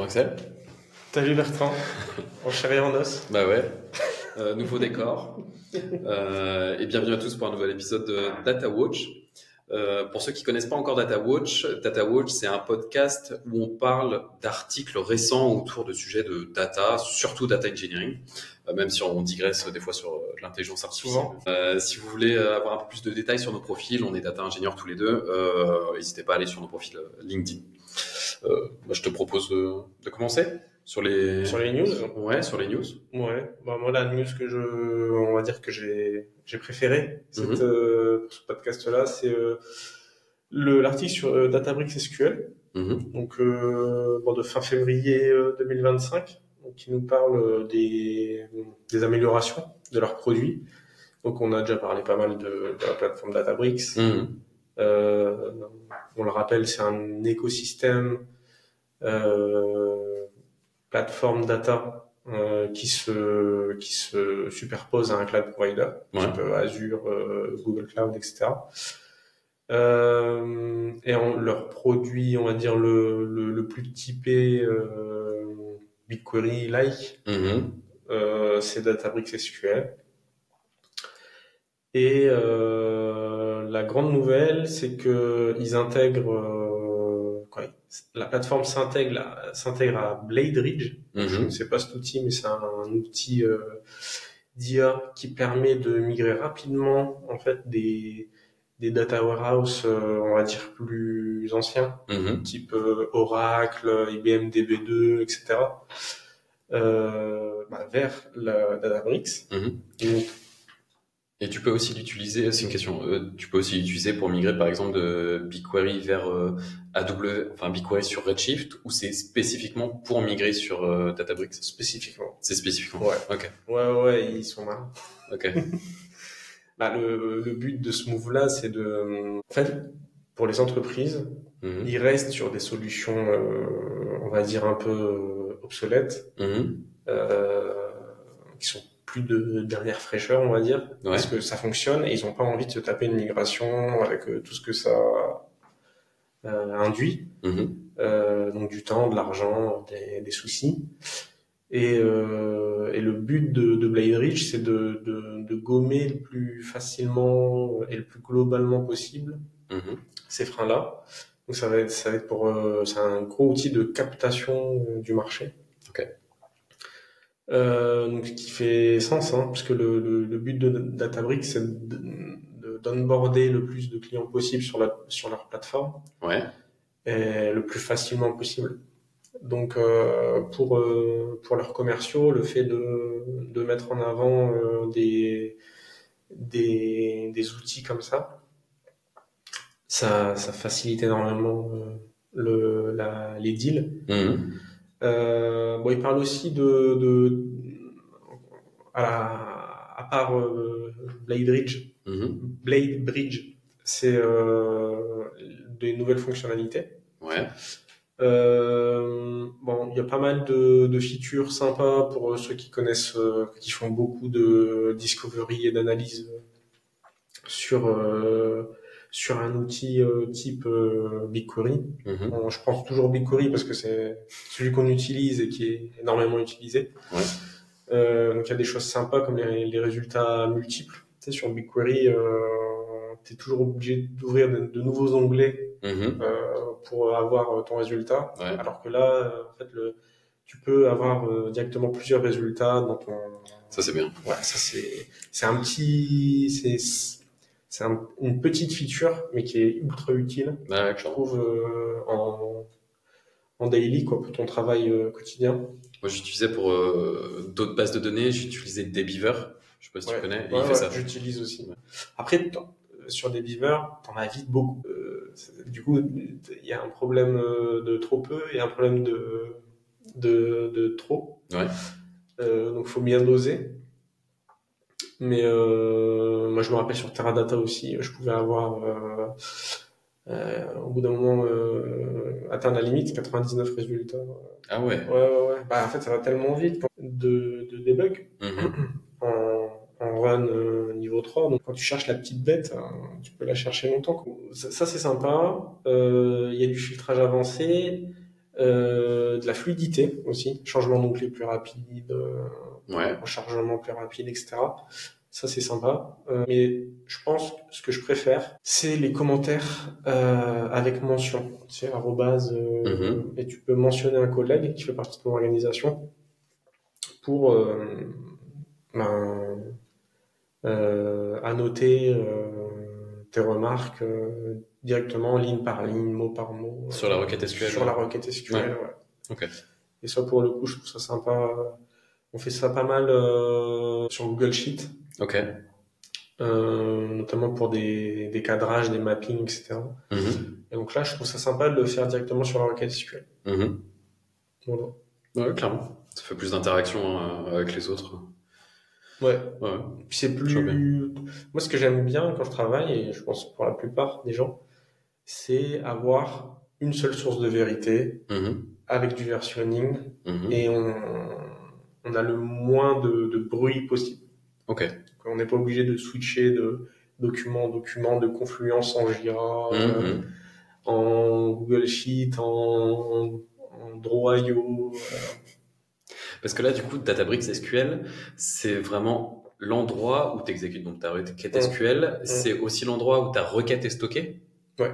Axel. Salut Bertrand, en chair et en os. Bah ouais, nouveau décor. Et bienvenue à tous pour un nouvel épisode de Data Watch. Pour ceux qui connaissent pas encore Data Watch c'est un podcast où on parle d'articles récents autour de sujets de data, surtout data engineering, même si on digresse des fois sur l'intelligence artificielle. Si vous voulez avoir un peu plus de détails sur nos profils, on est data ingénieurs tous les deux, n'hésitez pas à aller sur nos profils LinkedIn. Je te propose de commencer sur les news. Ouais, sur les news. Ouais, moi la news on va dire que j'ai préféré pour ce podcast-là, c'est l'article sur Databricks SQL, donc de fin février 2025, donc qui nous parle des améliorations de leurs produits. Donc on a déjà parlé pas mal de la plateforme Databricks. On le rappelle, c'est un écosystème plateforme data qui se superpose à un cloud provider, type Azure, Google Cloud, etc. Et leur produit, on va dire le plus typé BigQuery-like, c'est Databricks SQL. Et la grande nouvelle, c'est que ils intègrent la plateforme s'intègre à Blade Ridge. Je ne sais pas cet outil, mais c'est un outil d'IA qui permet de migrer rapidement en fait des data warehouse, on va dire plus anciens, type Oracle, IBM DB2, etc. Vers la Databricks. Et tu peux aussi l'utiliser, c'est une question, tu peux aussi l'utiliser pour migrer par exemple de BigQuery vers BigQuery sur Redshift, ou c'est spécifiquement pour migrer sur Databricks? Spécifiquement. C'est spécifiquement. Ouais. Ok. Ouais, ils sont malins. Ok. Le but de ce move-là, c'est en fait, pour les entreprises, ils restent sur des solutions, on va dire un peu obsolètes, qui sont plus de dernière fraîcheur, on va dire, parce que ça fonctionne et ils n'ont pas envie de se taper une migration avec tout ce que ça induit, donc du temps, de l'argent, des soucis. Et le but de Blade Ridge, c'est de gommer le plus facilement et le plus globalement possible ces freins-là. Donc ça va être c'est un gros outil de captation du marché. Okay. Donc ce qui fait sens, parce que le but de Databricks, c'est d'onboarder le plus de clients possible sur leur plateforme, et le plus facilement possible. Donc pour leurs commerciaux, le fait de mettre en avant des outils comme ça facilite énormément les deals. Il parle aussi à part Blade Bridge, c'est des nouvelles fonctionnalités. Il y a pas mal de features sympas pour ceux qui connaissent, qui font beaucoup de discovery et d'analyse sur un outil type BigQuery. Je pense toujours BigQuery parce que c'est celui qu'on utilise et qui est énormément utilisé. Donc il y a des choses sympas comme les résultats multiples. Tu sais, sur BigQuery, tu es toujours obligé d'ouvrir de nouveaux onglets pour avoir ton résultat. Alors que là, en fait, tu peux avoir directement plusieurs résultats dans ton... Ça, c'est bien. Ouais, ça c'est un petit... C'est une petite feature, mais qui est ultra utile, je trouve, en daily, pour ton travail quotidien. Moi, j'utilisais pour d'autres bases de données, j'utilisais Dbeaver. Je sais pas si tu connais. Il fait ça. J'utilise aussi. Après, sur Dbeaver, t'en as vite beaucoup. Du coup, il y a un problème de trop peu et un problème de trop. Donc, faut bien doser. Mais moi, je me rappelle sur Teradata aussi, je pouvais avoir au bout d'un moment atteindre la limite, 99 résultats. Ah ouais. Ouais. En fait, ça va tellement vite de debug en run niveau 3. Donc quand tu cherches la petite bête, tu peux la chercher longtemps. Ça c'est sympa. Il y a du filtrage avancé. de la fluidité aussi, changement d'onglet plus rapide, Ouais. rechargement plus rapide, etc. Ça, c'est sympa. Mais je pense que ce que je préfère, c'est les commentaires avec mention. Tu sais, arrobase, et tu peux mentionner un collègue qui fait partie de ton organisation pour ben, annoter tes remarques directement, ligne par ligne, mot par mot. Sur la requête SQL. Sur la requête SQL, Ouais. ouais. Ok. Et ça, pour le coup, je trouve ça sympa. On fait ça pas mal sur Google Sheet. Ok. Notamment pour des cadrages, des mappings, etc. Et donc là, je trouve ça sympa de le faire directement sur la requête SQL. Voilà. Ouais, clairement. Ça fait plus d'interaction avec les autres. Ouais. Ouais. Puis c'est plus. Moi, ce que j'aime bien quand je travaille, et je pense pour la plupart des gens, c'est avoir une seule source de vérité avec du versionning et on a le moins de bruit possible. Ok. Donc, on n'est pas obligé de switcher de document en document, de Confluence en Jira, en Google Sheet, en Draw.io. Parce que là, du coup, Databricks SQL, c'est vraiment l'endroit où tu exécutes donc ta requête SQL. C'est aussi l'endroit où ta requête est stockée. Ouais.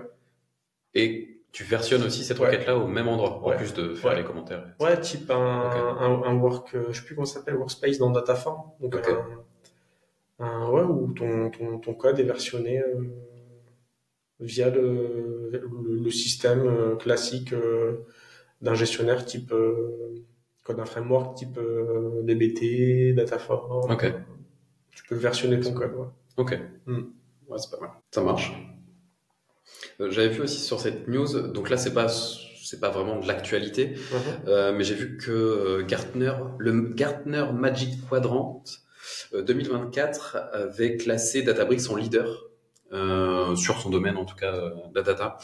Et tu versionnes aussi cette requête-là au même endroit, en plus de faire les commentaires. Ouais, type un work, je sais plus comment ça s'appelle, workspace dans Dataform. Donc où ton code est versionné via le système classique d'un gestionnaire type code d'un framework type DBT, Dataform. Ok. Tu peux versionner ton code. Ouais. Ok. Ouais, c'est pas mal. Ça marche. J'avais vu aussi sur cette news, donc là c'est pas vraiment de l'actualité, mais j'ai vu que le Gartner Magic Quadrant 2024 avait classé Databricks en leader sur son domaine, en tout cas la data.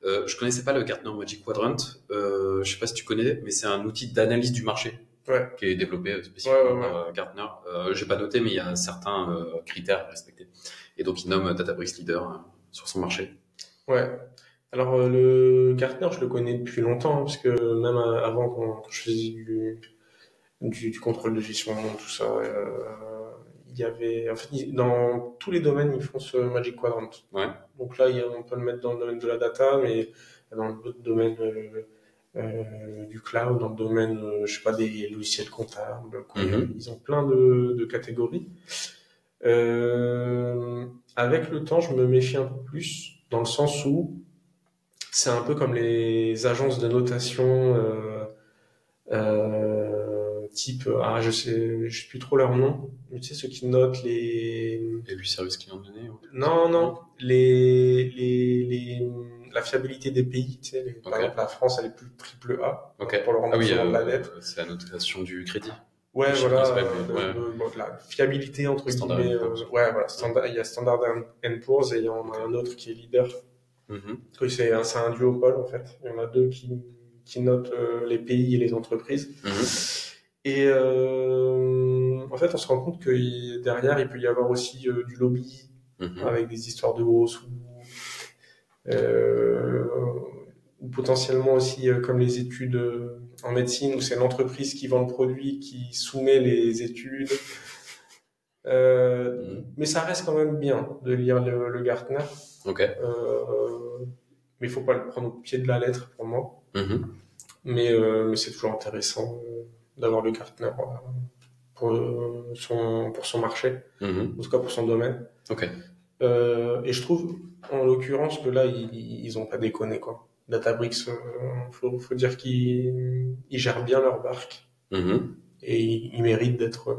Je connaissais pas le Gartner Magic Quadrant. Je sais pas si tu connais, mais c'est un outil d'analyse du marché qui est développé spécifiquement par Gartner. J'ai pas noté, mais il y a certains critères à respecter. Et donc il nomme Databricks leader sur son marché. Ouais. Alors le Gartner, je le connais depuis longtemps, parce que même avant quand je faisais du contrôle de gestion, tout ça, il y avait, en fait, dans tous les domaines, ils font ce Magic Quadrant. Ouais. Donc là, on peut le mettre dans le domaine de la data, mais dans d'autres domaines du cloud, dans le domaine, je sais pas, des logiciels comptables. Ils ont plein de catégories. Avec le temps, je me méfie un peu plus, dans le sens où c'est un peu comme les agences de notation type, je sais plus trop leur nom, mais tu sais, ceux qui notent les services clients donnés. Non, la fiabilité des pays, tu sais, par exemple, la France, elle est plus triple A pour le remboursement de la dette. C'est la notation du crédit. Ouais, voilà, de la fiabilité entre guillemets. Il y a Standard & Poor's et il y en a un autre qui est leader. C'est un duopole en fait. Il y en a deux qui notent les pays et les entreprises. Et en fait, on se rend compte que derrière, il peut y avoir aussi du lobby avec des histoires de hausse ou potentiellement aussi comme les études en médecine où c'est l'entreprise qui vend le produit qui soumet les études. Mais ça reste quand même bien de lire le Gartner. Mais il faut pas le prendre au pied de la lettre pour moi. Mais c'est toujours intéressant d'avoir le Gartner pour son marché, en tout cas pour son domaine. Et je trouve, en l'occurrence, que là, ils ont pas déconné, quoi. Databricks, faut dire qu'ils gèrent bien leur barque. Et ils méritent d'être.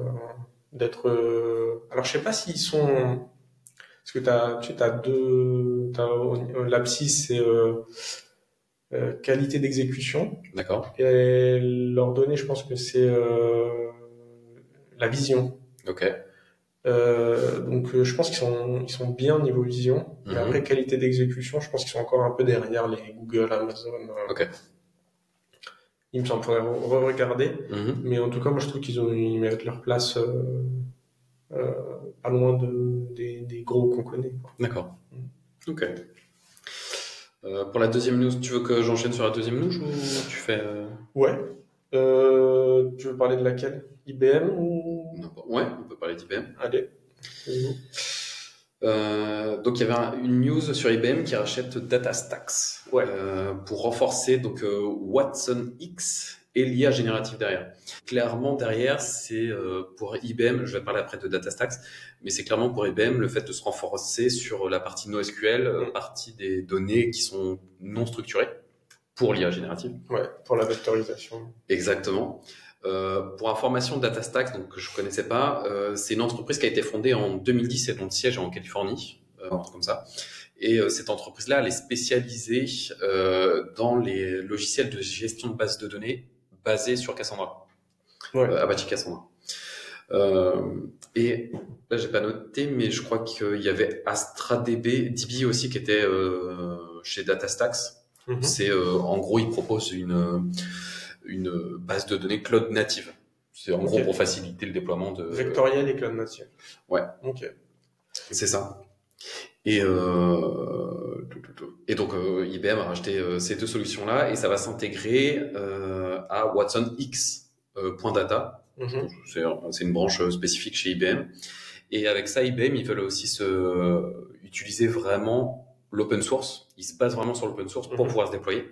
Alors, je sais pas s'ils sont. Parce que t'as deux. L'abscisse, c'est qualité d'exécution. D'accord. Et leur données, je pense que c'est la vision. Donc je pense qu'ils sont bien au niveau vision. Mais après qualité d'exécution, je pense qu'ils sont encore un peu derrière les Google, Amazon. Il me semble, faudrait re-regarder. Mais en tout cas, moi je trouve ils méritent leur place pas loin des gros qu'on connaît. D'accord. Ok. Pour la deuxième news, tu veux que j'enchaîne sur la deuxième news ou tu fais Ouais. Tu veux parler de laquelle? IBM ou... Ouais, on peut parler d'IBM. Allez. Donc il y avait une news sur IBM qui rachète DataStax pour renforcer donc Watson X et l'IA générative derrière. Clairement derrière c'est pour IBM, je vais parler après de DataStax, mais c'est clairement pour IBM le fait de se renforcer sur la partie NoSQL, partie des données qui sont non structurées pour l'IA générative. Ouais, pour la vectorisation. Exactement. Pour information, DataStax, donc que je connaissais pas, c'est une entreprise qui a été fondée en 2010 et dont le siège est en Californie, un truc comme ça. Et cette entreprise-là, elle est spécialisée dans les logiciels de gestion de bases de données basés sur Cassandra, Apache Cassandra. Et là, j'ai pas noté, mais je crois qu'il y avait AstraDB, DB aussi qui était chez DataStax. Mm-hmm. C'est en gros, ils proposent une base de données cloud native. C'est en gros pour faciliter le déploiement de... Vectoriel et cloud native. Ouais. Ok. C'est ça. Et donc IBM a racheté ces deux solutions-là et ça va s'intégrer à Watson X .data. Mm-hmm. C'est une branche spécifique chez IBM. Et avec ça, IBM, ils veulent aussi utiliser vraiment l'open source. Ils se basent vraiment sur l'open source pour pouvoir se déployer.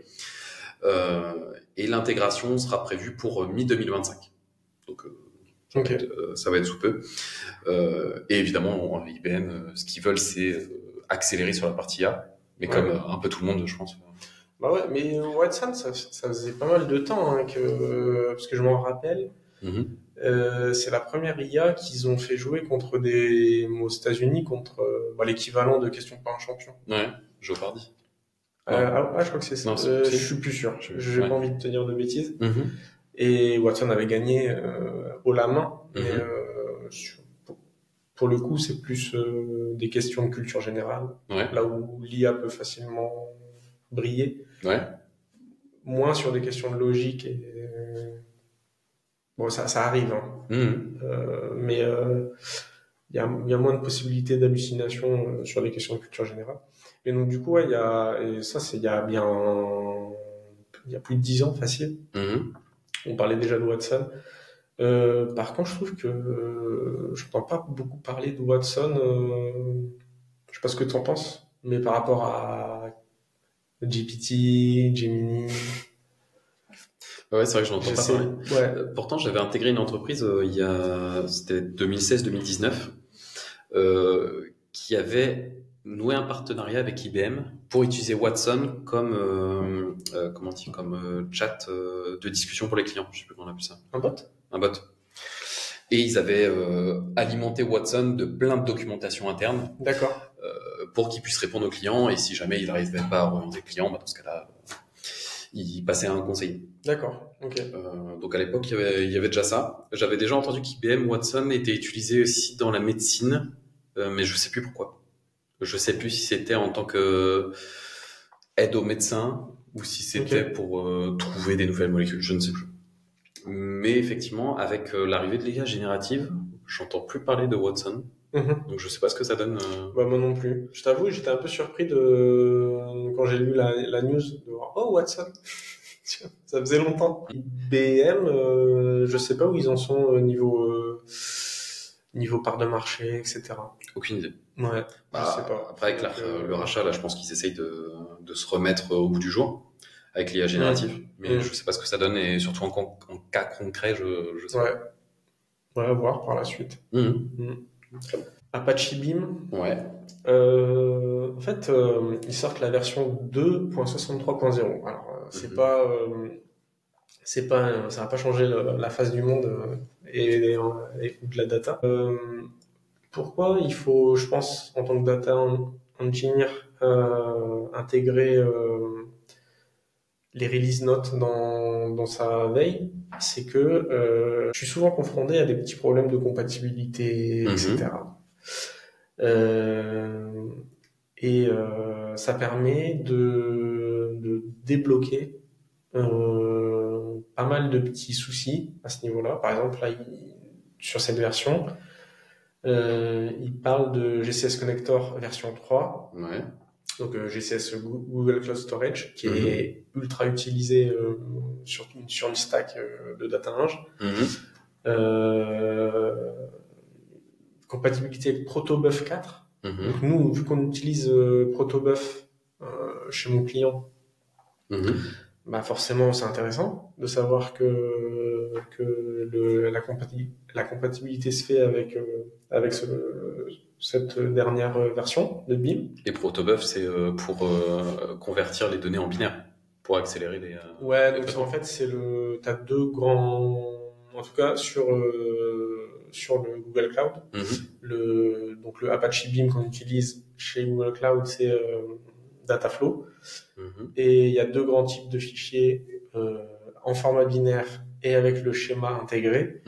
Et l'intégration sera prévue pour mi-2025. Donc, ça va être sous peu. Et évidemment, IBM, ce qu'ils veulent, c'est accélérer sur la partie IA, mais comme un peu tout le monde, je pense. Bah ouais, mais Watson, ça faisait pas mal de temps parce que je m'en rappelle. Mm-hmm. C'est la première IA qu'ils ont fait jouer aux États-Unis contre l'équivalent de Question par un champion. Ouais, Jeopardy. Je crois que c'est ça. Non, je suis plus sûr. Je n'ai pas envie de te dire de bêtises. Mm-hmm. Et Watson avait gagné haut la main. Mm-hmm. Mais pour le coup, c'est plus des questions de culture générale. Ouais. Là où l'IA peut facilement briller. Ouais. Moins sur des questions de logique. Bon, ça arrive. Hein. Mm-hmm. Mais il y a moins de possibilités d'hallucination sur les questions de culture générale. Et donc, du coup, il y a plus de 10 ans, facile. Mm-hmm. On parlait déjà de Watson. Par contre, je trouve que je n'entends pas beaucoup parler de Watson. Je sais pas ce que tu en penses, mais par rapport à GPT, Gemini. Ouais, c'est vrai que je n'entends pas parler. Ouais. Pourtant, j'avais intégré une entreprise c'était 2016-2019, qui avait noué un partenariat avec IBM pour utiliser Watson comme chat de discussion pour les clients. Je sais plus comment on appelle ça. Un bot. Un bot. Et ils avaient alimenté Watson de plein de documentation interne. D'accord. Pour qu'il puisse répondre aux clients. Et si jamais il n'arrivait pas à orienter le client, dans ce cas-là, il passait à un conseiller. D'accord. Ok. Donc à l'époque, il y avait déjà ça. J'avais déjà entendu qu'IBM Watson était utilisé aussi dans la médecine, mais je sais plus pourquoi. Je sais plus si c'était en tant que aide aux médecins ou si c'était pour trouver des nouvelles molécules. Je ne sais plus. Mais effectivement, avec l'arrivée de l'IA générative, j'entends plus parler de Watson. Mm-hmm. Donc je sais pas ce que ça donne. Moi non plus. Je t'avoue, j'étais un peu surpris quand j'ai lu la news de voir Watson. Ça faisait longtemps. IBM, je sais pas où ils en sont niveau part de marché, etc. Aucune idée. Ouais. Je sais pas. Après avec le rachat, là, je pense qu'ils essayent de se remettre au bout du jour avec l'IA générative. Mais je sais pas ce que ça donne et surtout en cas concret, je sais pas. Ouais, à voir par la suite. Apache Beam. Ouais. En fait, ils sortent la version 2.63.0. Alors, ça va pas changer la face du monde et de la data. Pourquoi il faut, je pense, en tant que data engineer, intégrer les release notes dans sa veille, c'est que je suis souvent confronté à des petits problèmes de compatibilité, etc. Ça permet de débloquer pas mal de petits soucis à ce niveau-là. Par exemple, là, sur cette version, il parle de GCS Connector version 3. Ouais. Donc GCS Google Cloud Storage, qui est ultra utilisé sur une stack de data ing. Compatibilité avec Protobuf 4. Donc nous, vu qu'on utilise Protobuf chez mon client, bah forcément c'est intéressant de savoir que la compatibilité se fait avec cette dernière version de BIM. Et Protobuf, c'est pour convertir les données en binaire, pour accélérer les... Ouais, donc en fait, t'as deux grands... En tout cas, sur le Google Cloud, donc le Apache Beam qu'on utilise chez Google Cloud, c'est Dataflow. Et il y a deux grands types de fichiers en format binaire et avec le schéma intégré.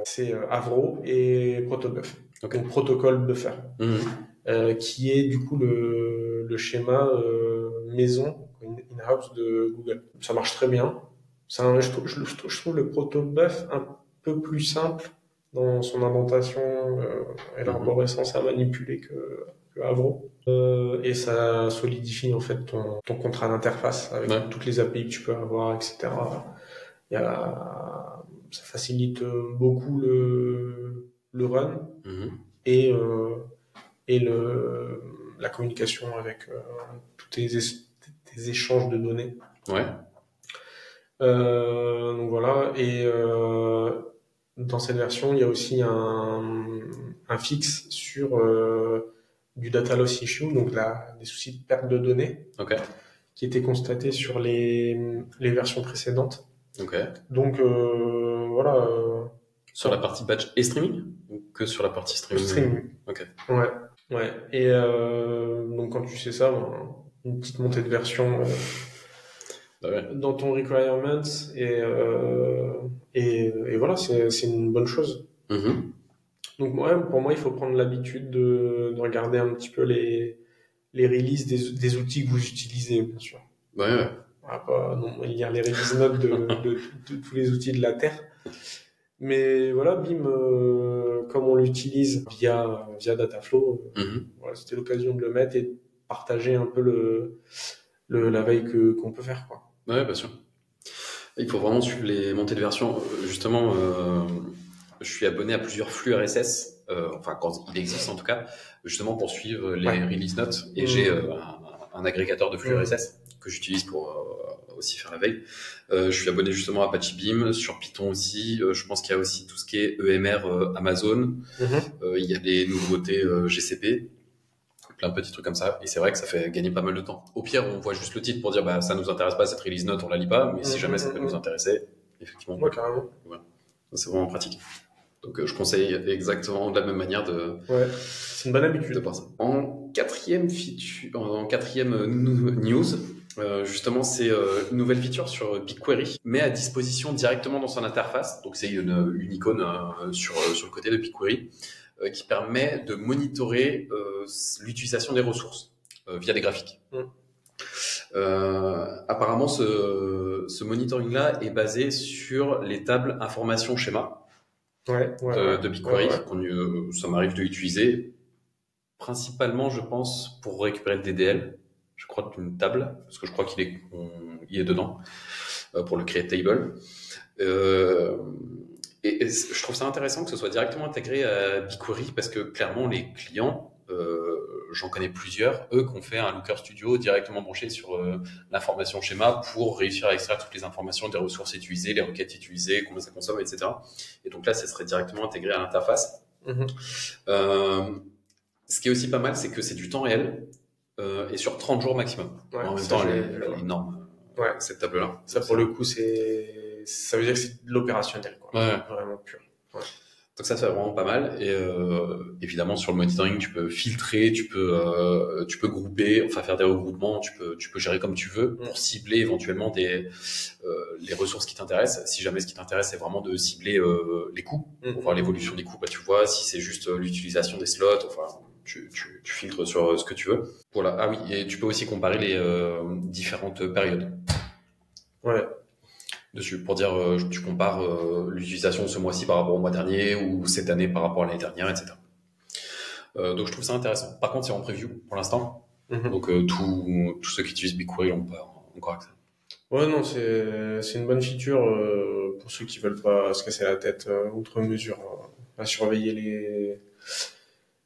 C'est Avro et Protobuf. Donc protocole buffer, qui est du coup le schéma maison in-house de Google. Ça marche très bien. Je trouve le Protobuf un peu plus simple dans son indentation et l'arborescence à manipuler que Avro. Et ça solidifie en fait ton contrat d'interface avec toutes les API que tu peux avoir, etc. Ça facilite beaucoup le run et la communication avec tous tes échanges de données. Donc voilà, et dans cette version, il y a aussi un fixe sur du data loss issue, donc des soucis de perte de données, qui étaient constatés sur les versions précédentes. Donc voilà. Sur la partie batch et streaming ou que sur la partie streaming? Streaming. Ouais. Et donc quand tu sais ça, une petite montée de version dans ton requirement et voilà, c'est une bonne chose. Donc pour moi, il faut prendre l'habitude de regarder un petit peu les releases des outils que vous utilisez, bien sûr. On va pas lire les release notes de tous les outils de la Terre. Mais voilà, BIM, comme on l'utilise via Dataflow, voilà, c'était l'occasion de le mettre et de partager un peu la veille qu'on peut faire, quoi. Ouais, bien sûr. Il faut vraiment suivre les montées de version. Justement, je suis abonné à plusieurs flux RSS, enfin quand il existe en tout cas, justement pour suivre les release notes. Et j'ai un agrégateur de flux RSS que j'utilise pour aussi faire la veille. Je suis abonné justement à Apache Beam, sur Python aussi. Je pense qu'il y a aussi tout ce qui est EMR Amazon. Il y a des nouveautés GCP. Plein de petits trucs comme ça, et c'est vrai que ça fait gagner pas mal de temps. Au pire, on voit juste le titre pour dire bah ça nous intéresse pas cette release note, on la lit pas, mais si jamais ça peut nous intéresser, effectivement. Carrément. Voilà. C'est vraiment pratique. Donc je conseille exactement de la même manière de. C'est une bonne habitude de voir ça. En quatrième news, justement, c'est une nouvelle feature sur BigQuery, mais à disposition directement dans son interface. Donc c'est une icône sur le côté de BigQuery. Qui permet de monitorer l'utilisation des ressources via des graphiques. Apparemment, ce monitoring-là est basé sur les tables information schéma de BigQuery. Ça m'arrive de l'utiliser principalement, je pense, pour récupérer le DDL. Je crois d'une table, parce que je crois qu'il est dedans pour le create table. Et je trouve ça intéressant que ce soit directement intégré à BigQuery parce que clairement les clients, j'en connais plusieurs, eux qui ont fait un Looker Studio directement branché sur l'information schéma pour réussir à extraire toutes les informations des ressources utilisées, les requêtes utilisées, combien ça consomme, etc. Et donc là, ça serait directement intégré à l'interface. Ce qui est aussi pas mal, c'est que c'est du temps réel et sur 30 jours maximum. En même temps, elle est énorme, cette table-là. Ça, pour le coup, ça veut dire que c'est de l'opérationnel, quoi. Vraiment pur. Donc ça fait vraiment pas mal. Et évidemment, sur le monitoring, tu peux filtrer, tu peux grouper, enfin faire des regroupements, tu peux gérer comme tu veux pour cibler éventuellement les ressources qui t'intéressent. Si jamais ce qui t'intéresse, c'est vraiment de cibler les coûts, pour voir l'évolution des coûts, bah, tu vois, si c'est juste l'utilisation des slots, enfin, tu filtres sur ce que tu veux. Voilà. Ah oui, et tu peux aussi comparer les différentes périodes. Dessus pour dire tu compares l'utilisation ce mois-ci par rapport au mois dernier ou cette année par rapport à l'année dernière, etc. Donc je trouve ça intéressant. Par contre, c'est en preview pour l'instant. Donc tous ceux qui utilisent BigQuery n'ont pas encore accès. Ouais, non, c'est une bonne feature pour ceux qui veulent pas se casser la tête outre mesure à surveiller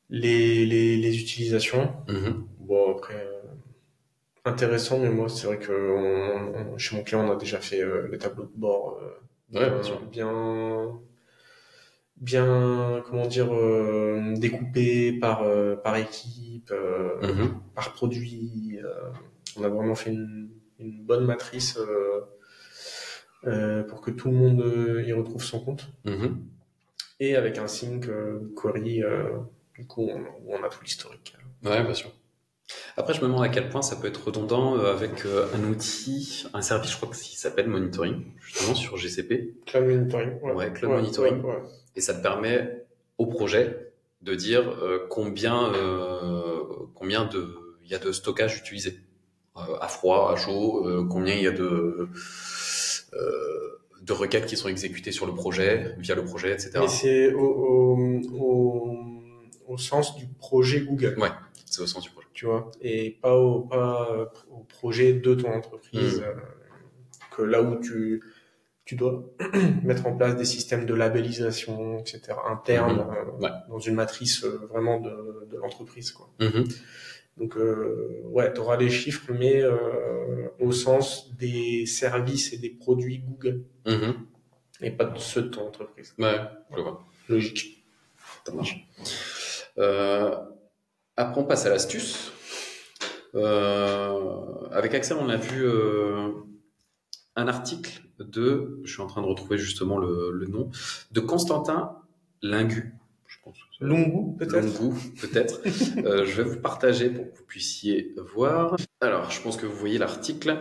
les utilisations. Bon, après, intéressant, mais moi, c'est vrai que chez mon client, on a déjà fait les tableaux de bord bien, comment dire, découpés par équipe, par produit. On a vraiment fait une bonne matrice pour que tout le monde y retrouve son compte. Et avec un sync query, du coup, on a tout l'historique. Ouais, bien sûr. Après, je me demande à quel point ça peut être redondant avec un outil, un service, je crois qu'il s'appelle Monitoring, justement sur GCP. Cloud Monitoring. Ouais, Cloud Monitoring. Ouais. Et ça te permet au projet de dire combien il y a de stockage utilisé. À froid, à chaud, combien il y a de requêtes qui sont exécutées sur le projet, via le projet, etc. Mais c'est au sens du projet Google. Ouais, c'est au sens du projet. Tu vois, et pas au projet de ton entreprise, que là où tu dois mettre en place des systèmes de labellisation, etc., internes, dans une matrice vraiment de l'entreprise, quoi. Donc, ouais, tu auras les chiffres, mais au sens des services et des produits Google, et pas de ceux de ton entreprise. Ouais, je vois. Logique. Ça marche. Après, on passe à l'astuce. Avec Axel, on a vu un article je suis en train de retrouver justement le nom, de Constantin Lingu. Je pense. Longu, peut-être. Longu, peut-être. Je vais vous partager pour que vous puissiez voir. Alors, je pense que vous voyez l'article.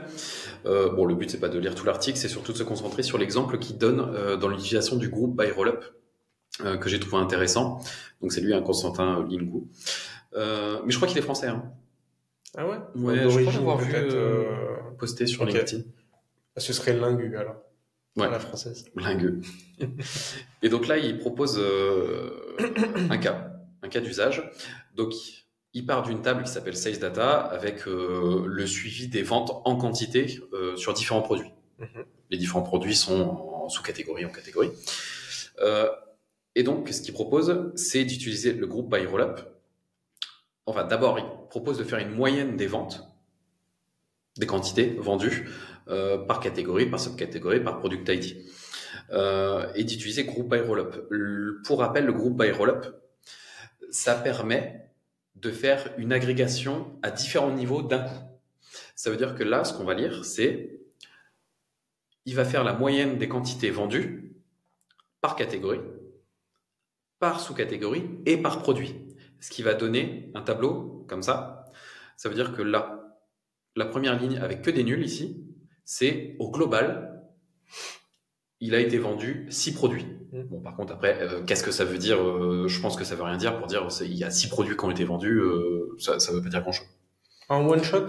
Bon, le but, c'est pas de lire tout l'article, c'est surtout de se concentrer sur l'exemple qu'il donne dans l'utilisation du groupe by Rollup, que j'ai trouvé intéressant. Donc, c'est lui, Constantin Lingu. Mais je crois qu'il est français. Hein. Ah ouais. Ouais, je crois l'avoir vu posté sur LinkedIn. Ce serait Lingu, alors. Ouais. La française. Lingu. Et donc là, il propose un cas d'usage. Donc, il part d'une table qui s'appelle Sales Data avec le suivi des ventes en quantité sur différents produits. Les différents produits sont en sous-catégorie, en catégorie. Et donc, ce qu'il propose, c'est d'utiliser le groupe by Rollup. Enfin, d'abord, il propose de faire une moyenne des ventes, des quantités vendues par catégorie, par subcatégorie, par product ID. Et d'utiliser group by Rollup. Pour rappel, le group by Rollup, ça permet de faire une agrégation à différents niveaux d'un coup. Ça veut dire que là, ce qu'on va lire, c'est il va faire la moyenne des quantités vendues par catégorie, par sous-catégorie et par produit. Ce qui va donner un tableau comme ça. Ça veut dire que là, la première ligne avec que des nuls ici, c'est au global, il a été vendu 6 produits. Bon, par contre, après, qu'est-ce que ça veut dire je pense que ça veut rien dire pour dire il y a 6 produits qui ont été vendus, ça veut pas dire grand-chose. En one-shot,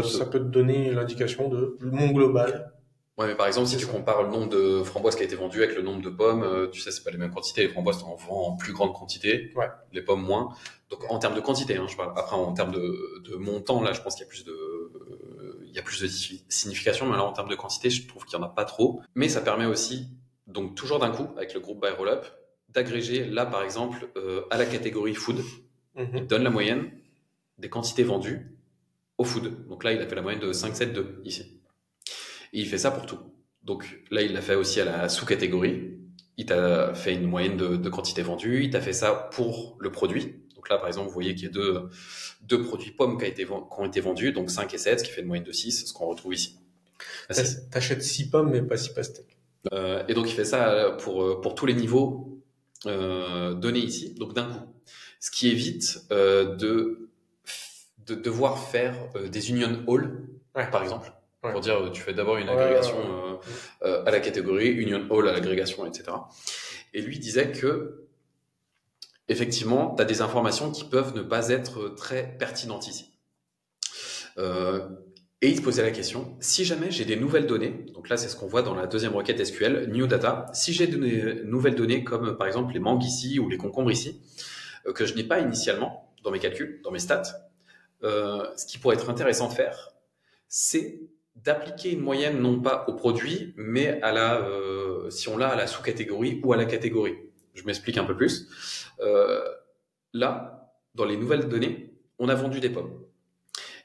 ça peut te donner l'indication de mon global. Ouais, mais par exemple, si tu compares le nombre de framboises qui a été vendu avec le nombre de pommes, tu sais, c'est pas les mêmes quantités. Les framboises, t'en vends en plus grande quantité, les pommes moins. Donc, en termes de quantité, je parle. Après, en termes de montant, là, je pense qu'il y a plus de signification, mais là, en termes de quantité, je trouve qu'il y en a pas trop. Mais ça permet aussi, donc, toujours d'un coup, avec le groupe by Rollup, d'agréger, là, par exemple, à la catégorie food. Il donne la moyenne des quantités vendues au food. Donc là, il a fait la moyenne de 5, 7, 2, ici. Et il fait ça pour tout. Donc là, il l'a fait aussi à la sous-catégorie. Il t'a fait une moyenne de quantité vendue. Il t'a fait ça pour le produit. Donc là, par exemple, vous voyez qu'il y a deux produits pommes qui ont été vendus, donc 5 et 7, ce qui fait une moyenne de 6, ce qu'on retrouve ici. T'achètes 6 pommes, mais pas 6 pastèques. Et donc, il fait ça pour tous les niveaux donnés ici, donc d'un coup. Ce qui évite de devoir faire des union all, par exemple. Pour dire, tu fais d'abord une agrégation à la catégorie, union all à l'agrégation, etc. Et lui disait que, effectivement, tu as des informations qui peuvent ne pas être très pertinentes ici. Et il se posait la question, si jamais j'ai des nouvelles données, donc là c'est ce qu'on voit dans la deuxième requête SQL, new data, si j'ai des nouvelles données comme par exemple les mangues ici ou les concombres ici, que je n'ai pas initialement dans mes calculs, dans mes stats, ce qui pourrait être intéressant de faire, c'est d'appliquer une moyenne non pas au produit, mais si on l'a à la sous-catégorie ou à la catégorie. Je m'explique un peu plus. Là, dans les nouvelles données, on a vendu des pommes.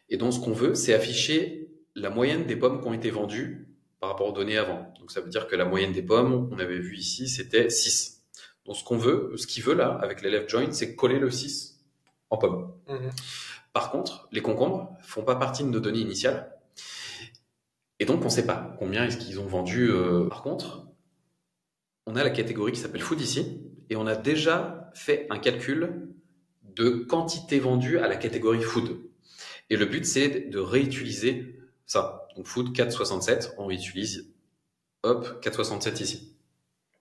Et donc, ce qu'on veut, c'est afficher la moyenne des pommes qui ont été vendues par rapport aux données avant. Donc, ça veut dire que la moyenne des pommes, on avait vu ici, c'était 6. Donc, ce qu'il veut là, avec les left join, c'est coller le 6 en pommes. Par contre, les concombres font pas partie de nos données initiales. Et donc, on ne sait pas combien est-ce qu'ils ont vendu. Par contre, on a la catégorie qui s'appelle food ici, et on a déjà fait un calcul de quantité vendue à la catégorie food. Et le but, c'est de réutiliser ça. Donc, food 4,67, on réutilise, 4,67 ici.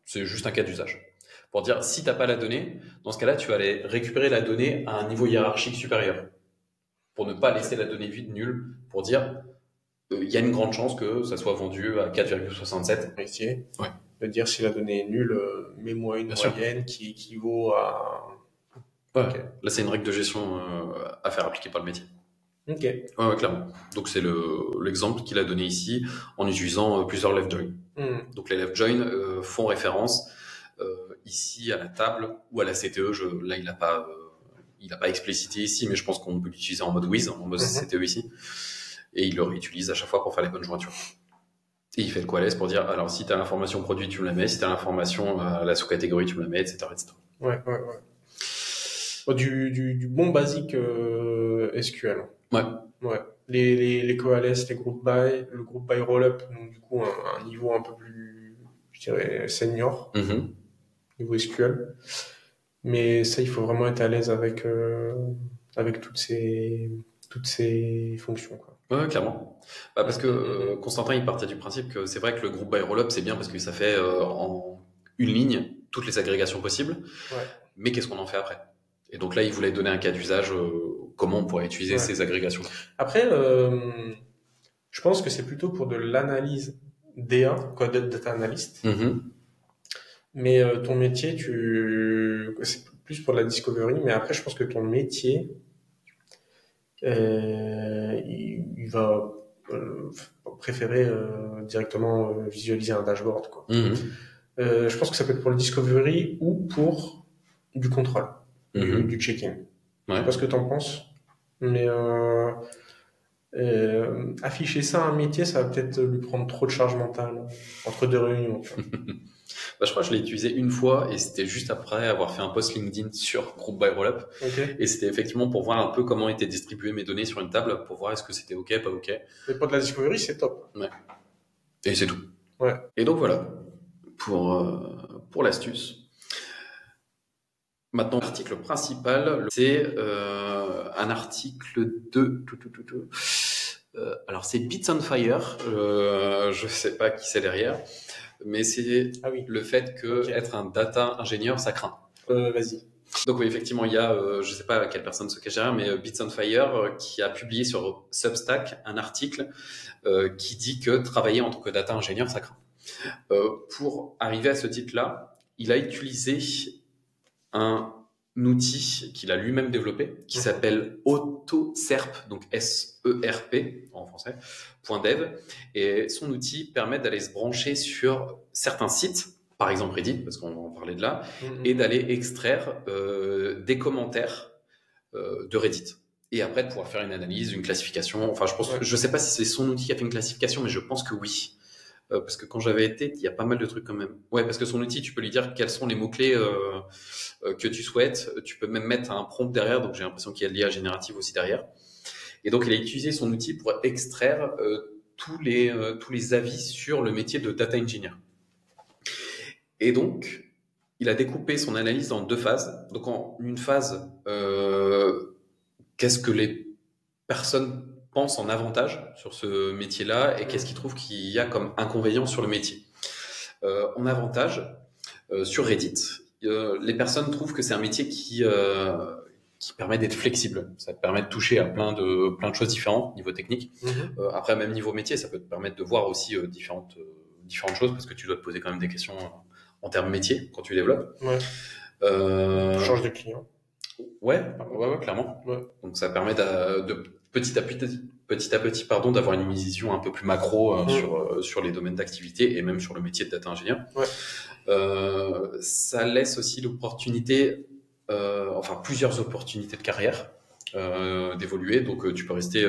C'est juste un cas d'usage. Pour dire, si tu n'as pas la donnée, dans ce cas-là, tu vas aller récupérer la donnée à un niveau hiérarchique supérieur. Pour ne pas laisser la donnée vide nulle, pour dire, il y a une grande chance que ça soit vendu à 4,67. Essayer Ouais. de dire si la donnée est nulle, mets-moi une moyenne qui équivaut à... Ouais. Okay. Là, c'est une règle de gestion à faire appliquer par le métier. Ok. Ouais, clairement. Donc, c'est l'exemple qu'il a donné ici en utilisant plusieurs left join. Donc, les left join font référence ici à la table ou à la CTE. Là, il n'a pas explicité ici, mais je pense qu'on peut l'utiliser en mode WIS, en mode CTE ici. Et il le réutilise à chaque fois pour faire les bonnes jointures. Et il fait le coalesce pour dire, alors si tu as l'information produit, tu me la mets, si tu as l'information à la sous-catégorie, tu me la mets, etc. Ouais. Du bon basique SQL. Ouais. Les coalesces, les group by, le group by rollup, donc du coup un niveau un peu plus, je dirais, senior, niveau SQL. Mais ça, il faut vraiment être à l'aise avec toutes ces fonctions, quoi. Ouais, clairement. Parce que Constantin, il partait du principe que c'est vrai que le group by rollup, c'est bien parce que ça fait en une ligne toutes les agrégations possibles. Ouais. Mais qu'est-ce qu'on en fait après? Et donc là, il voulait donner un cas d'usage, comment on pourrait utiliser ces agrégations. Après, je pense que c'est plutôt pour de l'analyse DA, quoi, data analyst. Mais ton métier, c'est plus pour de la discovery, mais après, je pense que ton métier, il va préférer directement visualiser un dashboard, quoi. Je pense que ça peut être pour le discovery ou pour du contrôle, du checking. Je sais pas ce que t'en penses, mais afficher ça à un métier, ça va peut-être lui prendre trop de charge mentale entre deux réunions. Je crois que je l'ai utilisé une fois et c'était juste après avoir fait un post LinkedIn sur Group by Rollup. Et c'était effectivement pour voir un peu comment étaient distribuées mes données sur une table, pour voir est-ce que c'était OK, pas OK. Mais pour de la discovery, c'est top. Ouais. Et c'est tout. Ouais. Et donc voilà, pour l'astuce. Maintenant, l'article principal, c'est un article de... alors, c'est Bits on Fire. Je sais pas qui c'est derrière. Mais c'est le fait que être un data ingénieur, ça craint. Vas-y. Donc oui, effectivement, il y a, je sais pas quelle personne se cache derrière, mais Bits on Fire qui a publié sur Substack un article qui dit que travailler en tant que data ingénieur, ça craint. Pour arriver à ce titre-là, il a utilisé un outil qu'il a lui-même développé, qui s'appelle AutoSERP, donc S-E-R-P en français, .dev, et son outil permet d'aller se brancher sur certains sites, par exemple Reddit, parce qu'on va en parler de là, et d'aller extraire des commentaires de Reddit. Et après, de pouvoir faire une analyse, une classification. Enfin, je sais pas si c'est son outil qui a fait une classification, mais je pense que oui. Parce que quand j'avais été, il y a pas mal de trucs quand même. Ouais, parce que son outil, tu peux lui dire quels sont les mots-cles que tu souhaites. Tu peux même mettre un prompt derrière, donc j'ai l'impression qu'il y a de l'IA générative aussi derrière. Et donc, il a utilisé son outil pour extraire tous les avis sur le métier de data engineer. Et donc, il a découpé son analyse en deux phases. Donc, en une phase, qu'est-ce que les personnes pensent en avantage sur ce métier-là et qu'est-ce qu'ils trouvent qu'il y a comme inconvénient sur le métier. En avantage, sur Reddit, les personnes trouvent que c'est un métier qui permet d'être flexible. Ça te permet de toucher à plein de choses différentes niveau technique. Après, même niveau métier, ça peut te permettre de voir aussi différentes choses parce que tu dois te poser quand même des questions en termes métier quand tu développes. Tu changes de client. Ouais, clairement. Ouais. Donc ça permet de petit à petit, pardon, d'avoir une vision un peu plus macro sur les domaines d'activité et même sur le métier de data ingénieur. Ouais. Ça laisse aussi l'opportunité, enfin plusieurs opportunités de carrière d'évoluer. Donc tu peux rester